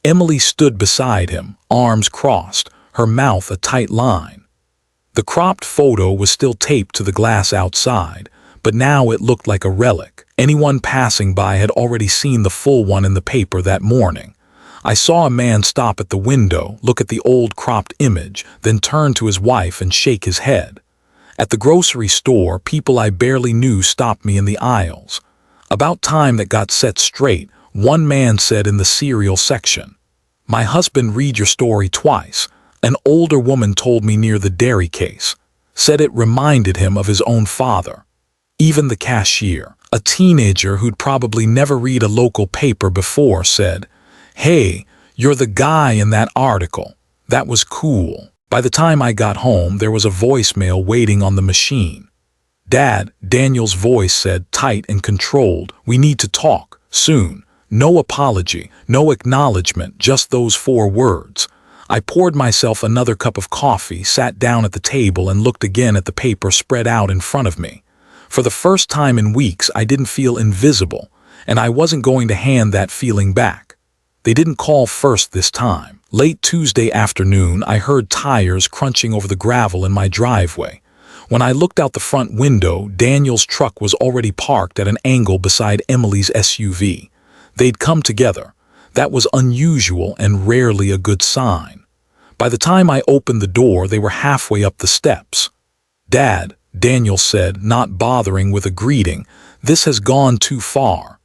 Emily stood beside him, arms crossed, her mouth a tight line. The cropped photo was still taped to the glass outside, but now it looked like a relic. Anyone passing by had already seen the full one in the paper that morning. I saw a man stop at the window, look at the old cropped image, then turn to his wife and shake his head. At the grocery store, people I barely knew stopped me in the aisles. About time that got set straight, one man said in the cereal section, "My husband read your story twice." An older woman told me near the dairy case, said it reminded him of his own father. Even the cashier, a teenager who'd probably never read a local paper before, said, "Hey, you're the guy in that article. That was cool." By the time I got home, there was a voicemail waiting on the machine. "Dad," Daniel's voice said, tight and controlled, "we need to talk, soon. No apology, no acknowledgement, just those 4 words. I poured myself another cup of coffee, sat down at the table, and looked again at the paper spread out in front of me. For the first time in weeks, I didn't feel invisible, and I wasn't going to hand that feeling back. They didn't call first this time. Late Tuesday afternoon, I heard tires crunching over the gravel in my driveway. When I looked out the front window, Daniel's truck was already parked at an angle beside Emily's SUV. They'd come together. That was unusual and rarely a good sign. By the time I opened the door, they were halfway up the steps. "Dad," Daniel said, not bothering with a greeting, "this has gone too far."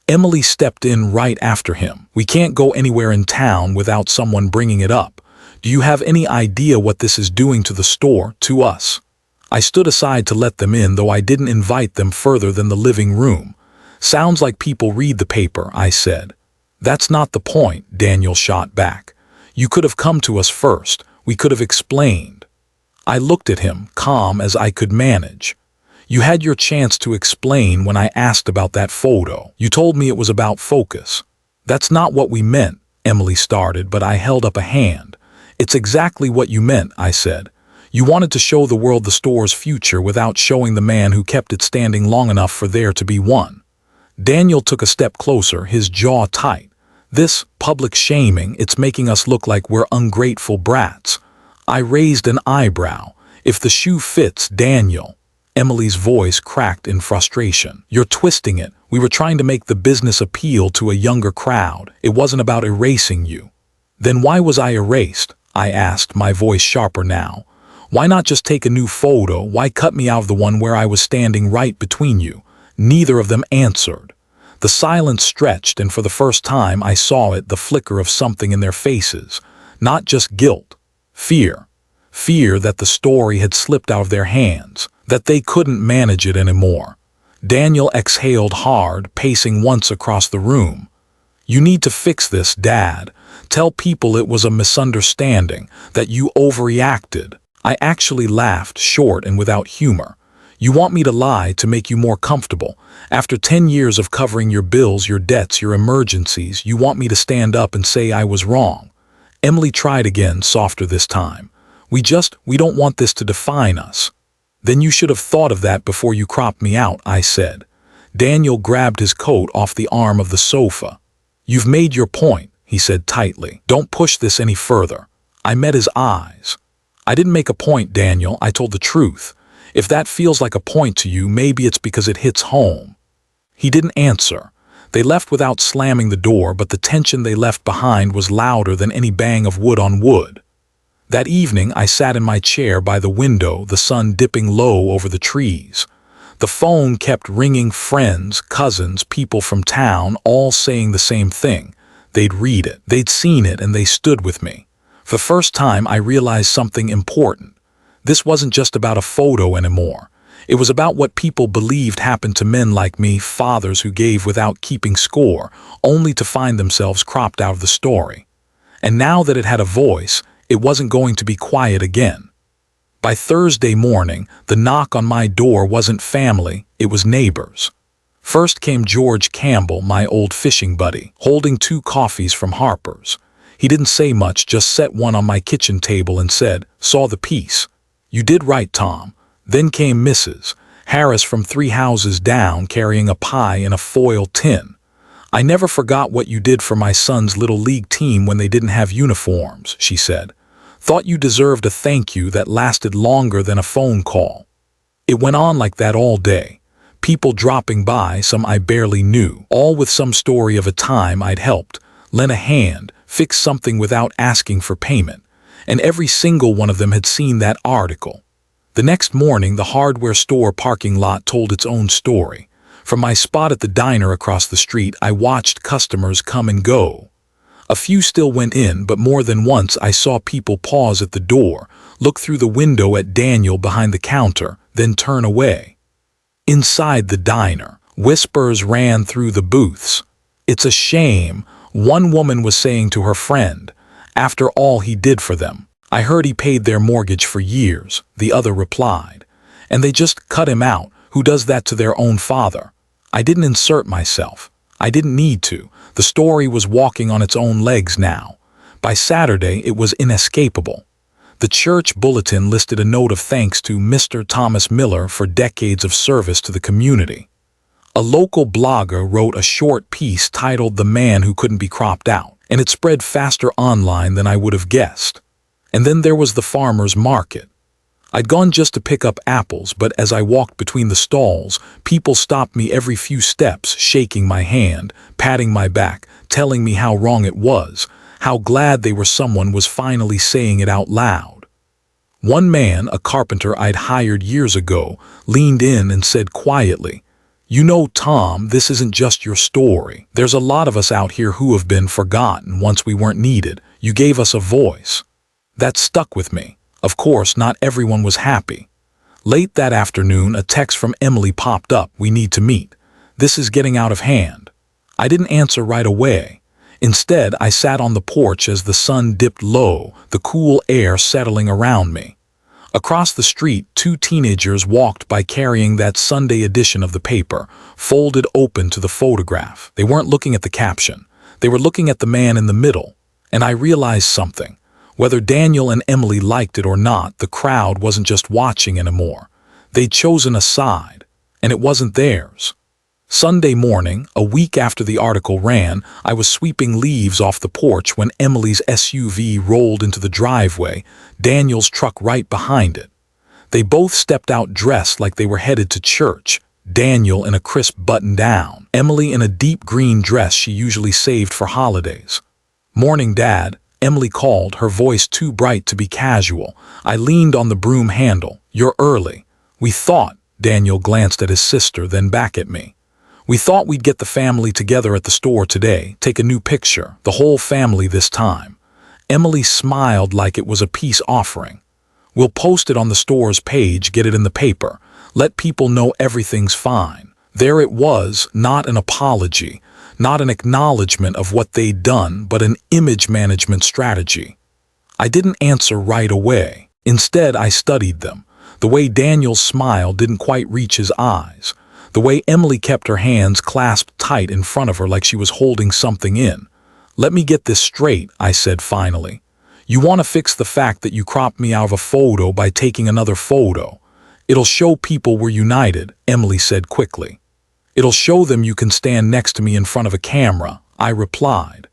Emily stepped in right after him. "We can't go anywhere in town without someone bringing it up. Do you have any idea what this is doing to the store, to us?" I stood aside to let them in, though I didn't invite them further than the living room. "Sounds like people read the paper," I said. "That's not the point," Daniel shot back. "You could have come to us first. We could have explained." I looked at him, calm as I could manage. "You had your chance to explain when I asked about that photo. You told me it was about focus." "That's not what we meant," Emily started, but I held up a hand. "It's exactly what you meant," I said. "You wanted to show the world the store's future without showing the man who kept it standing long enough for there to be one." Daniel took a step closer, his jaw tight. "This public shaming, it's making us look like we're ungrateful brats." I raised an eyebrow. "If the shoe fits, Daniel." Emily's voice cracked in frustration. "You're twisting it. We were trying to make the business appeal to a younger crowd. It wasn't about erasing you." "Then why was I erased?" I asked, my voice sharper now. "Why not just take a new photo? Why cut me out of the one where I was standing right between you?" Neither of them answered. The silence stretched, and for the first time I saw it, the flicker of something in their faces. Not just guilt. Fear. Fear that the story had slipped out of their hands, that they couldn't manage it anymore. Daniel exhaled hard, pacing once across the room. "You need to fix this, Dad. Tell people it was a misunderstanding, that you overreacted." I actually laughed, short and without humor. "You want me to lie to make you more comfortable? After 10 years of covering your bills, your debts, your emergencies, you want me to stand up and say I was wrong?" Emily tried again, softer this time. We don't want this to define us." "Then you should have thought of that before you cropped me out," I said. Daniel grabbed his coat off the arm of the sofa. "You've made your point," he said tightly. "Don't push this any further." I met his eyes. "I didn't make a point, Daniel. I told the truth. If that feels like a point to you, maybe it's because it hits home." He didn't answer. They left without slamming the door, but the tension they left behind was louder than any bang of wood on wood. That evening, I sat in my chair by the window, the sun dipping low over the trees. The phone kept ringing, friends, cousins, people from town, all saying the same thing. They'd read it, they'd seen it, and they stood with me. For the first time, I realized something important. This wasn't just about a photo anymore. It was about what people believed happened to men like me, fathers who gave without keeping score, only to find themselves cropped out of the story. And now that it had a voice, it wasn't going to be quiet again. By Thursday morning, the knock on my door wasn't family, it was neighbors. First came George Campbell, my old fishing buddy, holding 2 coffees from Harper's. He didn't say much, just set one on my kitchen table and said, "Saw the piece. You did right, Tom." Then came Mrs. Harris from 3 houses down, carrying a pie in a foil tin. "I never forgot what you did for my son's little league team when they didn't have uniforms," she said. "Thought you deserved a thank you that lasted longer than a phone call." It went on like that all day. People dropping by, some I barely knew, all with some story of a time I'd helped, lent a hand, fixed something without asking for payment, and every single one of them had seen that article. The next morning, the hardware store parking lot told its own story. From my spot at the diner across the street, I watched customers come and go. A few still went in, but more than once I saw people pause at the door, look through the window at Daniel behind the counter, then turn away. Inside the diner, whispers ran through the booths. "It's a shame," one woman was saying to her friend, "after all he did for them. I heard he paid their mortgage for years," the other replied. "And they just cut him out. Who does that to their own father?" I didn't insert myself. I didn't need to. The story was walking on its own legs now. By Saturday, it was inescapable. The church bulletin listed a note of thanks to Mr. Thomas Miller for decades of service to the community. A local blogger wrote a short piece titled "The Man Who Couldn't Be Cropped Out," and it spread faster online than I would have guessed. And then there was the farmer's market. I'd gone just to pick up apples, but as I walked between the stalls, people stopped me every few steps, shaking my hand, patting my back, telling me how wrong it was, how glad they were someone was finally saying it out loud. One man, a carpenter I'd hired years ago, leaned in and said quietly, "You know, Tom, this isn't just your story. There's a lot of us out here who have been forgotten once we weren't needed. You gave us a voice." That stuck with me. Of course, not everyone was happy. Late that afternoon, a text from Emily popped up. "We need to meet. This is getting out of hand." I didn't answer right away. Instead, I sat on the porch as the sun dipped low, the cool air settling around me. Across the street, 2 teenagers walked by carrying that Sunday edition of the paper, folded open to the photograph. They weren't looking at the caption. They were looking at the man in the middle. And I realized something. Whether Daniel and Emily liked it or not, the crowd wasn't just watching anymore. They'd chosen a side, and it wasn't theirs. Sunday morning, a week after the article ran, I was sweeping leaves off the porch when Emily's SUV rolled into the driveway, Daniel's truck right behind it. They both stepped out dressed like they were headed to church, Daniel in a crisp button-down, Emily in a deep green dress she usually saved for holidays. "Morning, Dad," Emily called, her voice too bright to be casual. I leaned on the broom handle. "You're early." "We thought," Daniel glanced at his sister, then back at me. "We thought we'd get the family together at the store today, take a new picture, the whole family this time." Emily smiled like it was a peace offering. "We'll post it on the store's page, get it in the paper, let people know everything's fine." There it was, not an apology, not an acknowledgement of what they'd done, but an image management strategy. I didn't answer right away. Instead, I studied them. The way Daniel's smile didn't quite reach his eyes. The way Emily kept her hands clasped tight in front of her like she was holding something in. "Let me get this straight," I said finally. "You want to fix the fact that you cropped me out of a photo by taking another photo. It'll show people we're united," Emily said quickly. "It'll show them you can stand next to me in front of a camera," I replied.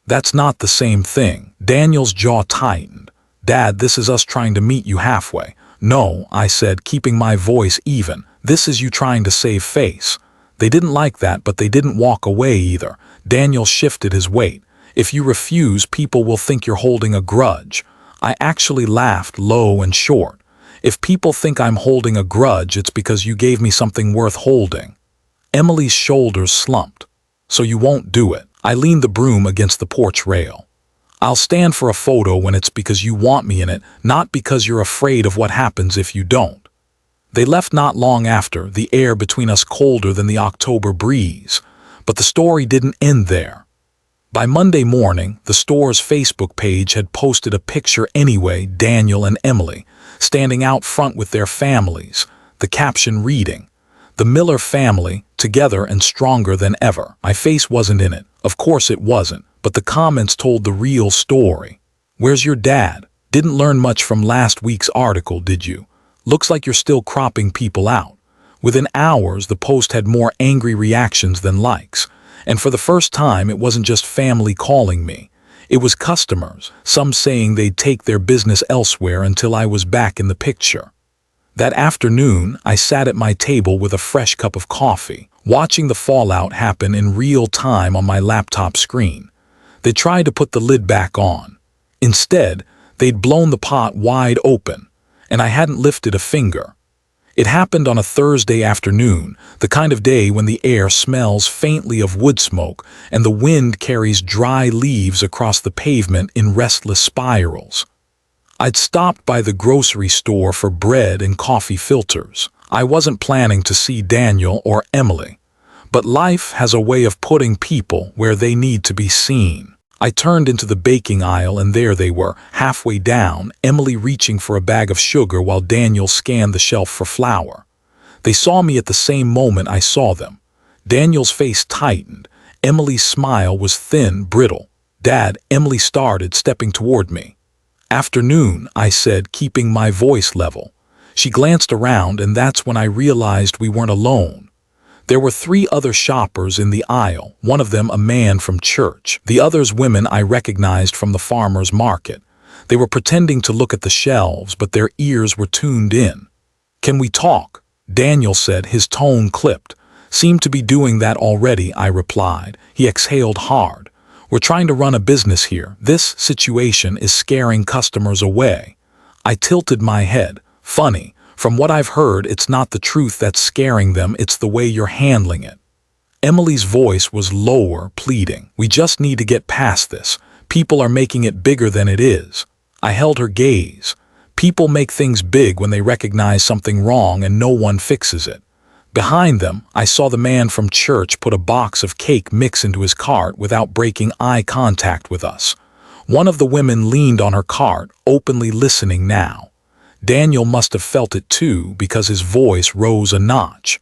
"That's not the same thing." Daniel's jaw tightened. "Dad, this is us trying to meet you halfway." "No," I said, keeping my voice even. "This is you trying to save face." They didn't like that, but they didn't walk away either. Daniel shifted his weight. "If you refuse, people will think you're holding a grudge." I actually laughed low and short. "If people think I'm holding a grudge, it's because you gave me something worth holding." Emily's shoulders slumped. "So you won't do it." I leaned the broom against the porch rail. "I'll stand for a photo when it's because you want me in it, not because you're afraid of what happens if you don't." They left not long after, the air between us colder than the October breeze. But the story didn't end there. By Monday morning, the store's Facebook page had posted a picture anyway, Daniel and Emily, standing out front with their families, the caption reading, The Miller family, together and stronger than ever. My face wasn't in it. Of course it wasn't, but the comments told the real story. Where's your dad? Didn't learn much from last week's article, did you? Looks like you're still cropping people out. Within hours, the post had more angry reactions than likes. And for the first time, it wasn't just family calling me. It was customers, some saying they'd take their business elsewhere until I was back in the picture. That afternoon, I sat at my table with a fresh cup of coffee, watching the fallout happen in real time on my laptop screen. They tried to put the lid back on. Instead, they'd blown the pot wide open, and I hadn't lifted a finger. It happened on a Thursday afternoon, the kind of day when the air smells faintly of wood smoke and the wind carries dry leaves across the pavement in restless spirals. I'd stopped by the grocery store for bread and coffee filters. I wasn't planning to see Daniel or Emily, but life has a way of putting people where they need to be seen. I turned into the baking aisle and there they were, halfway down, Emily reaching for a bag of sugar while Daniel scanned the shelf for flour. They saw me at the same moment I saw them. Daniel's face tightened. Emily's smile was thin, brittle. "Dad," Emily started, stepping toward me. "Afternoon," I said, keeping my voice level. She glanced around and that's when I realized we weren't alone. There were 3 other shoppers in the aisle, one of them a man from church, the others women I recognized from the farmer's market. They were pretending to look at the shelves, but their ears were tuned in. "Can we talk?" Daniel said, his tone clipped. "Seem to be doing that already," I replied. He exhaled hard. "We're trying to run a business here. This situation is scaring customers away." I tilted my head. "Funny. From what I've heard, it's not the truth that's scaring them, it's the way you're handling it." Emily's voice was lower, pleading. "We just need to get past this. People are making it bigger than it is." I held her gaze. People make things big when they recognize something wrong and no one fixes it. Behind them, I saw the man from church put a box of cake mix into his cart without breaking eye contact with us. One of the women leaned on her cart, openly listening now. Daniel must have felt it too, because his voice rose a notch.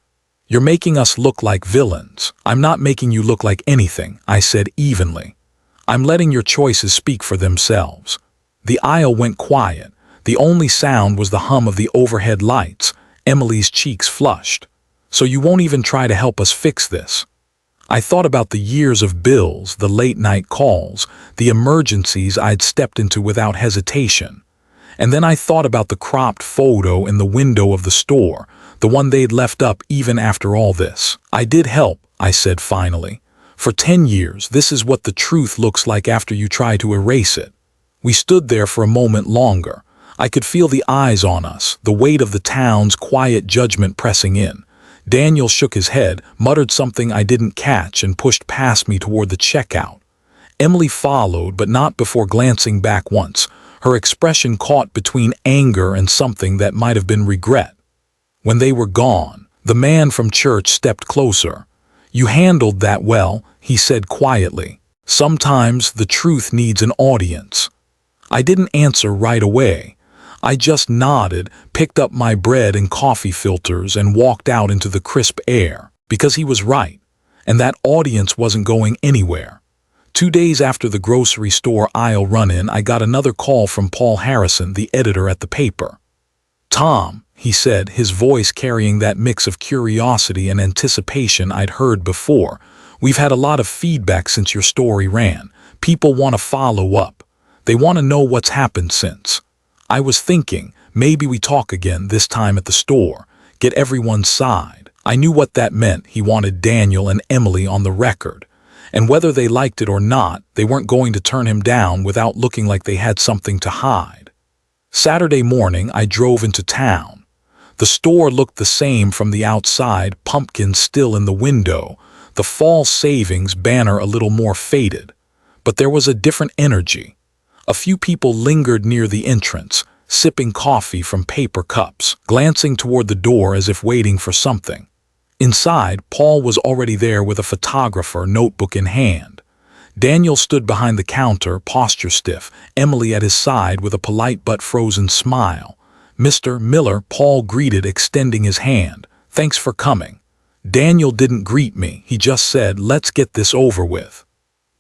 "You're making us look like villains." "I'm not making you look like anything," I said evenly. "I'm letting your choices speak for themselves." The aisle went quiet. The only sound was the hum of the overhead lights. Emily's cheeks flushed. "So you won't even try to help us fix this?" I thought about the years of bills, the late-night calls, the emergencies I'd stepped into without hesitation. And then I thought about the cropped photo in the window of the store, the one they'd left up even after all this. "I did help," I said finally. "For 10 years, this is what the truth looks like after you try to erase it." We stood there for a moment longer. I could feel the eyes on us, the weight of the town's quiet judgment pressing in. Daniel shook his head, muttered something I didn't catch, and pushed past me toward the checkout. Emily followed, but not before glancing back once, her expression caught between anger and something that might have been regret. When they were gone, the man from church stepped closer. "You handled that well," he said quietly. "Sometimes the truth needs an audience." I didn't answer right away. I just nodded, picked up my bread and coffee filters, and walked out into the crisp air, because he was right, and that audience wasn't going anywhere. 2 days after the grocery store aisle run-in, I got another call from Paul Harrison, the editor at the paper. "Tom," he said, his voice carrying that mix of curiosity and anticipation I'd heard before, "we've had a lot of feedback since your story ran. People want to follow up. They want to know what's happened since." I was thinking, maybe we talk again, this time at the store, get everyone's side. I knew what that meant. He wanted Daniel and Emily on the record. And whether they liked it or not, they weren't going to turn him down without looking like they had something to hide. Saturday morning, I drove into town. The store looked the same from the outside, pumpkins still in the window, the fall savings banner a little more faded. But there was a different energy. A few people lingered near the entrance, sipping coffee from paper cups, glancing toward the door as if waiting for something. Inside, Paul was already there with a photographer, notebook in hand. Daniel stood behind the counter, posture stiff, Emily at his side with a polite but frozen smile. "Mr. Miller," Paul greeted, extending his hand. "Thanks for coming." Daniel didn't greet me, he just said, "Let's get this over with."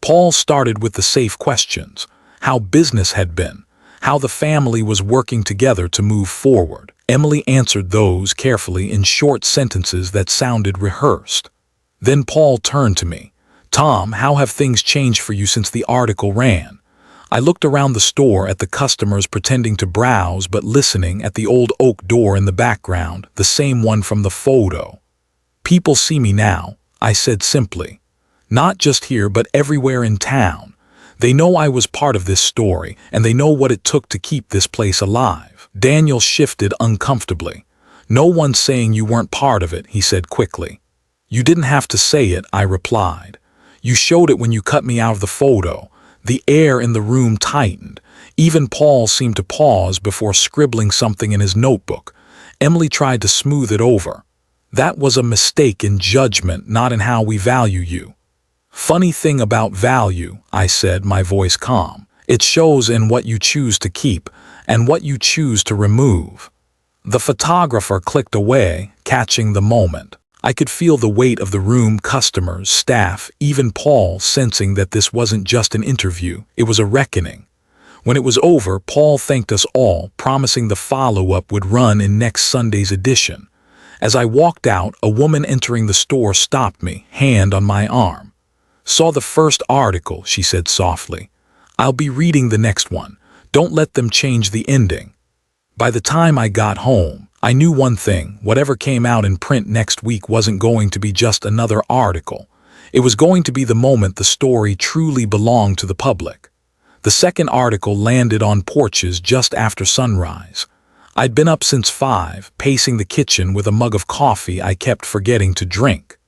Paul started with the safe questions: how business had been, how the family was working together to move forward. Emily answered those carefully in short sentences that sounded rehearsed. Then Paul turned to me. "Tom, how have things changed for you since the article ran?" I looked around the store at the customers pretending to browse but listening at the old oak door in the background, the same one from the photo. "People see me now," I said simply. "Not just here but everywhere in town. They know I was part of this story, and they know what it took to keep this place alive." Daniel shifted uncomfortably. "No one's saying you weren't part of it," he said quickly. "You didn't have to say it," I replied. "You showed it when you cut me out of the photo." The air in the room tightened. Even Paul seemed to pause before scribbling something in his notebook. Emily tried to smooth it over. "That was a mistake in judgment, not in how we value you." "Funny thing about value," I said, my voice calm. "It shows in what you choose to keep and what you choose to remove." The photographer clicked away, catching the moment. I could feel the weight of the room, customers, staff, even Paul sensing that this wasn't just an interview, it was a reckoning. When it was over, Paul thanked us all, promising the follow-up would run in next Sunday's edition. As I walked out, a woman entering the store stopped me, hand on my arm. "Saw the first article," she said softly. "I'll be reading the next one. Don't let them change the ending." By the time I got home, I knew one thing: whatever came out in print next week wasn't going to be just another article. It was going to be the moment the story truly belonged to the public. The second article landed on porches just after sunrise. I'd been up since 5, pacing the kitchen with a mug of coffee I kept forgetting to drink.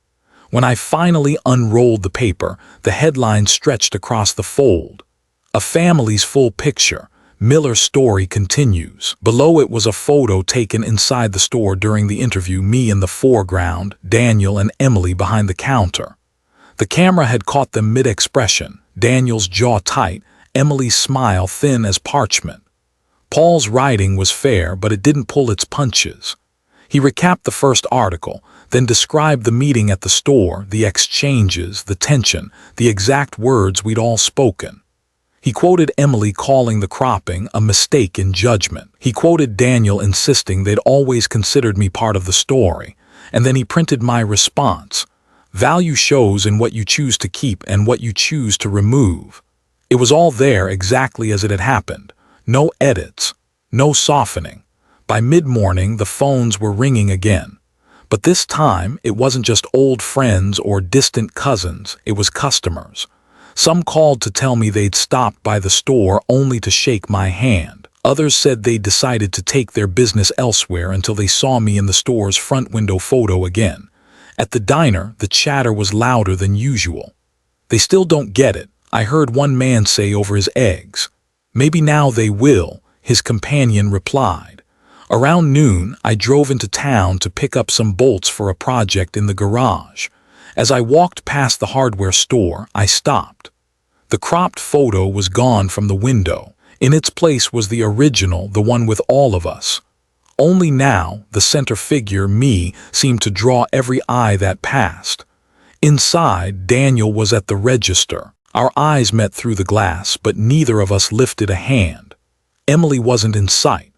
When I finally unrolled the paper, the headline stretched across the fold. "A family's full picture. Miller's story continues." Below it was a photo taken inside the store during the interview, me in the foreground, Daniel and Emily behind the counter. The camera had caught them mid-expression, Daniel's jaw tight, Emily's smile thin as parchment. Paul's writing was fair, but it didn't pull its punches. He recapped the first article, then described the meeting at the store, the exchanges, the tension, the exact words we'd all spoken. He quoted Emily calling the cropping a mistake in judgment. He quoted Daniel insisting they'd always considered me part of the story. And then he printed my response: "Value shows in what you choose to keep and what you choose to remove." It was all there exactly as it had happened. No edits, no softening. By mid-morning, the phones were ringing again. But this time, it wasn't just old friends or distant cousins, it was customers. Some called to tell me they'd stopped by the store only to shake my hand. Others said they'd decided to take their business elsewhere until they saw me in the store's front window photo again. At the diner, the chatter was louder than usual. "They still don't get it," I heard one man say over his eggs. "Maybe now they will," his companion replied. Around noon, I drove into town to pick up some bolts for a project in the garage. As I walked past the hardware store, I stopped. The cropped photo was gone from the window. In its place was the original, the one with all of us. Only now, the center figure, me, seemed to draw every eye that passed. Inside, Daniel was at the register. Our eyes met through the glass, but neither of us lifted a hand. Emily wasn't in sight.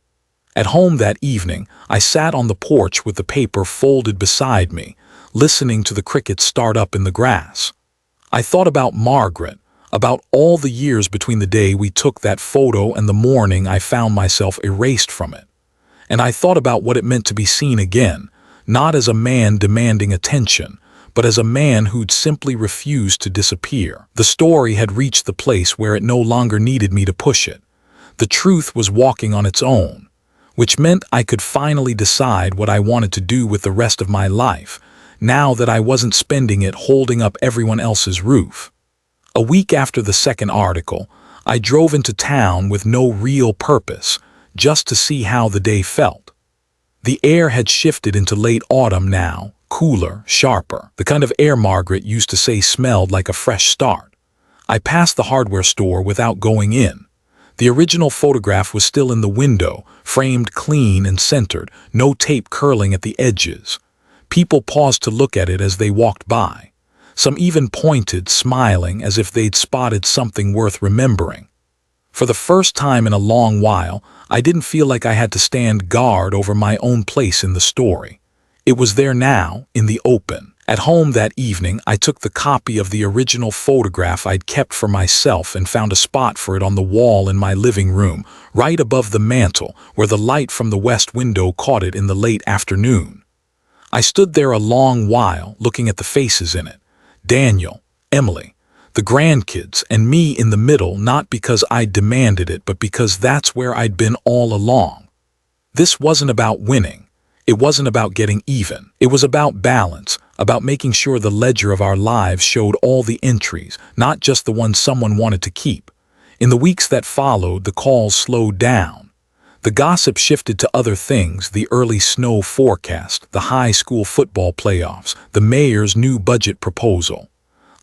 At home that evening, I sat on the porch with the paper folded beside me, listening to the crickets start up in the grass. I thought about Margaret, about all the years between the day we took that photo and the morning I found myself erased from it. And I thought about what it meant to be seen again, not as a man demanding attention, but as a man who'd simply refused to disappear. The story had reached the place where it no longer needed me to push it. The truth was walking on its own, which meant I could finally decide what I wanted to do with the rest of my life, now that I wasn't spending it holding up everyone else's roof. A week after the second article, I drove into town with no real purpose, just to see how the day felt. The air had shifted into late autumn now, cooler, sharper, the kind of air Margaret used to say smelled like a fresh start. I passed the hardware store without going in. The original photograph was still in the window, framed clean and centered, no tape curling at the edges. People paused to look at it as they walked by. Some even pointed, smiling, as if they'd spotted something worth remembering. For the first time in a long while, I didn't feel like I had to stand guard over my own place in the story. It was there now, in the open. At home that evening, I took the copy of the original photograph I'd kept for myself and found a spot for it on the wall in my living room, right above the mantel, where the light from the west window caught it in the late afternoon. I stood there a long while, looking at the faces in it. Daniel, Emily, the grandkids, and me in the middle, not because I'd demanded it, but because that's where I'd been all along. This wasn't about winning. It wasn't about getting even. It was about balance, about making sure the ledger of our lives showed all the entries, not just the ones someone wanted to keep. In the weeks that followed, the calls slowed down. The gossip shifted to other things: the early snow forecast, the high school football playoffs, the mayor's new budget proposal.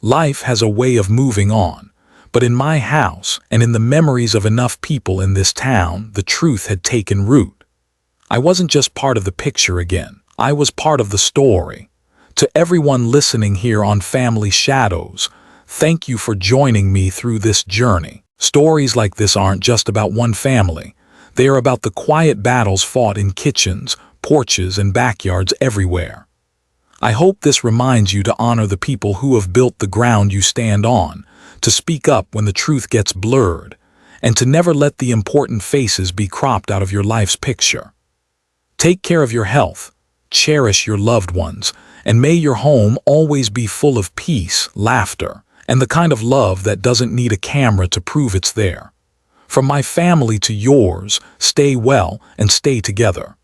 Life has a way of moving on. But in my house, and in the memories of enough people in this town, the truth had taken root. I wasn't just part of the picture again. I was part of the story. To everyone listening here on Family Shadows, thank you for joining me through this journey. Stories like this aren't just about one family. They are about the quiet battles fought in kitchens, porches, and backyards everywhere. I hope this reminds you to honor the people who have built the ground you stand on, to speak up when the truth gets blurred, and to never let the important faces be cropped out of your life's picture. Take care of your health, cherish your loved ones, and may your home always be full of peace, laughter, and the kind of love that doesn't need a camera to prove it's there. From my family to yours, stay well and stay together.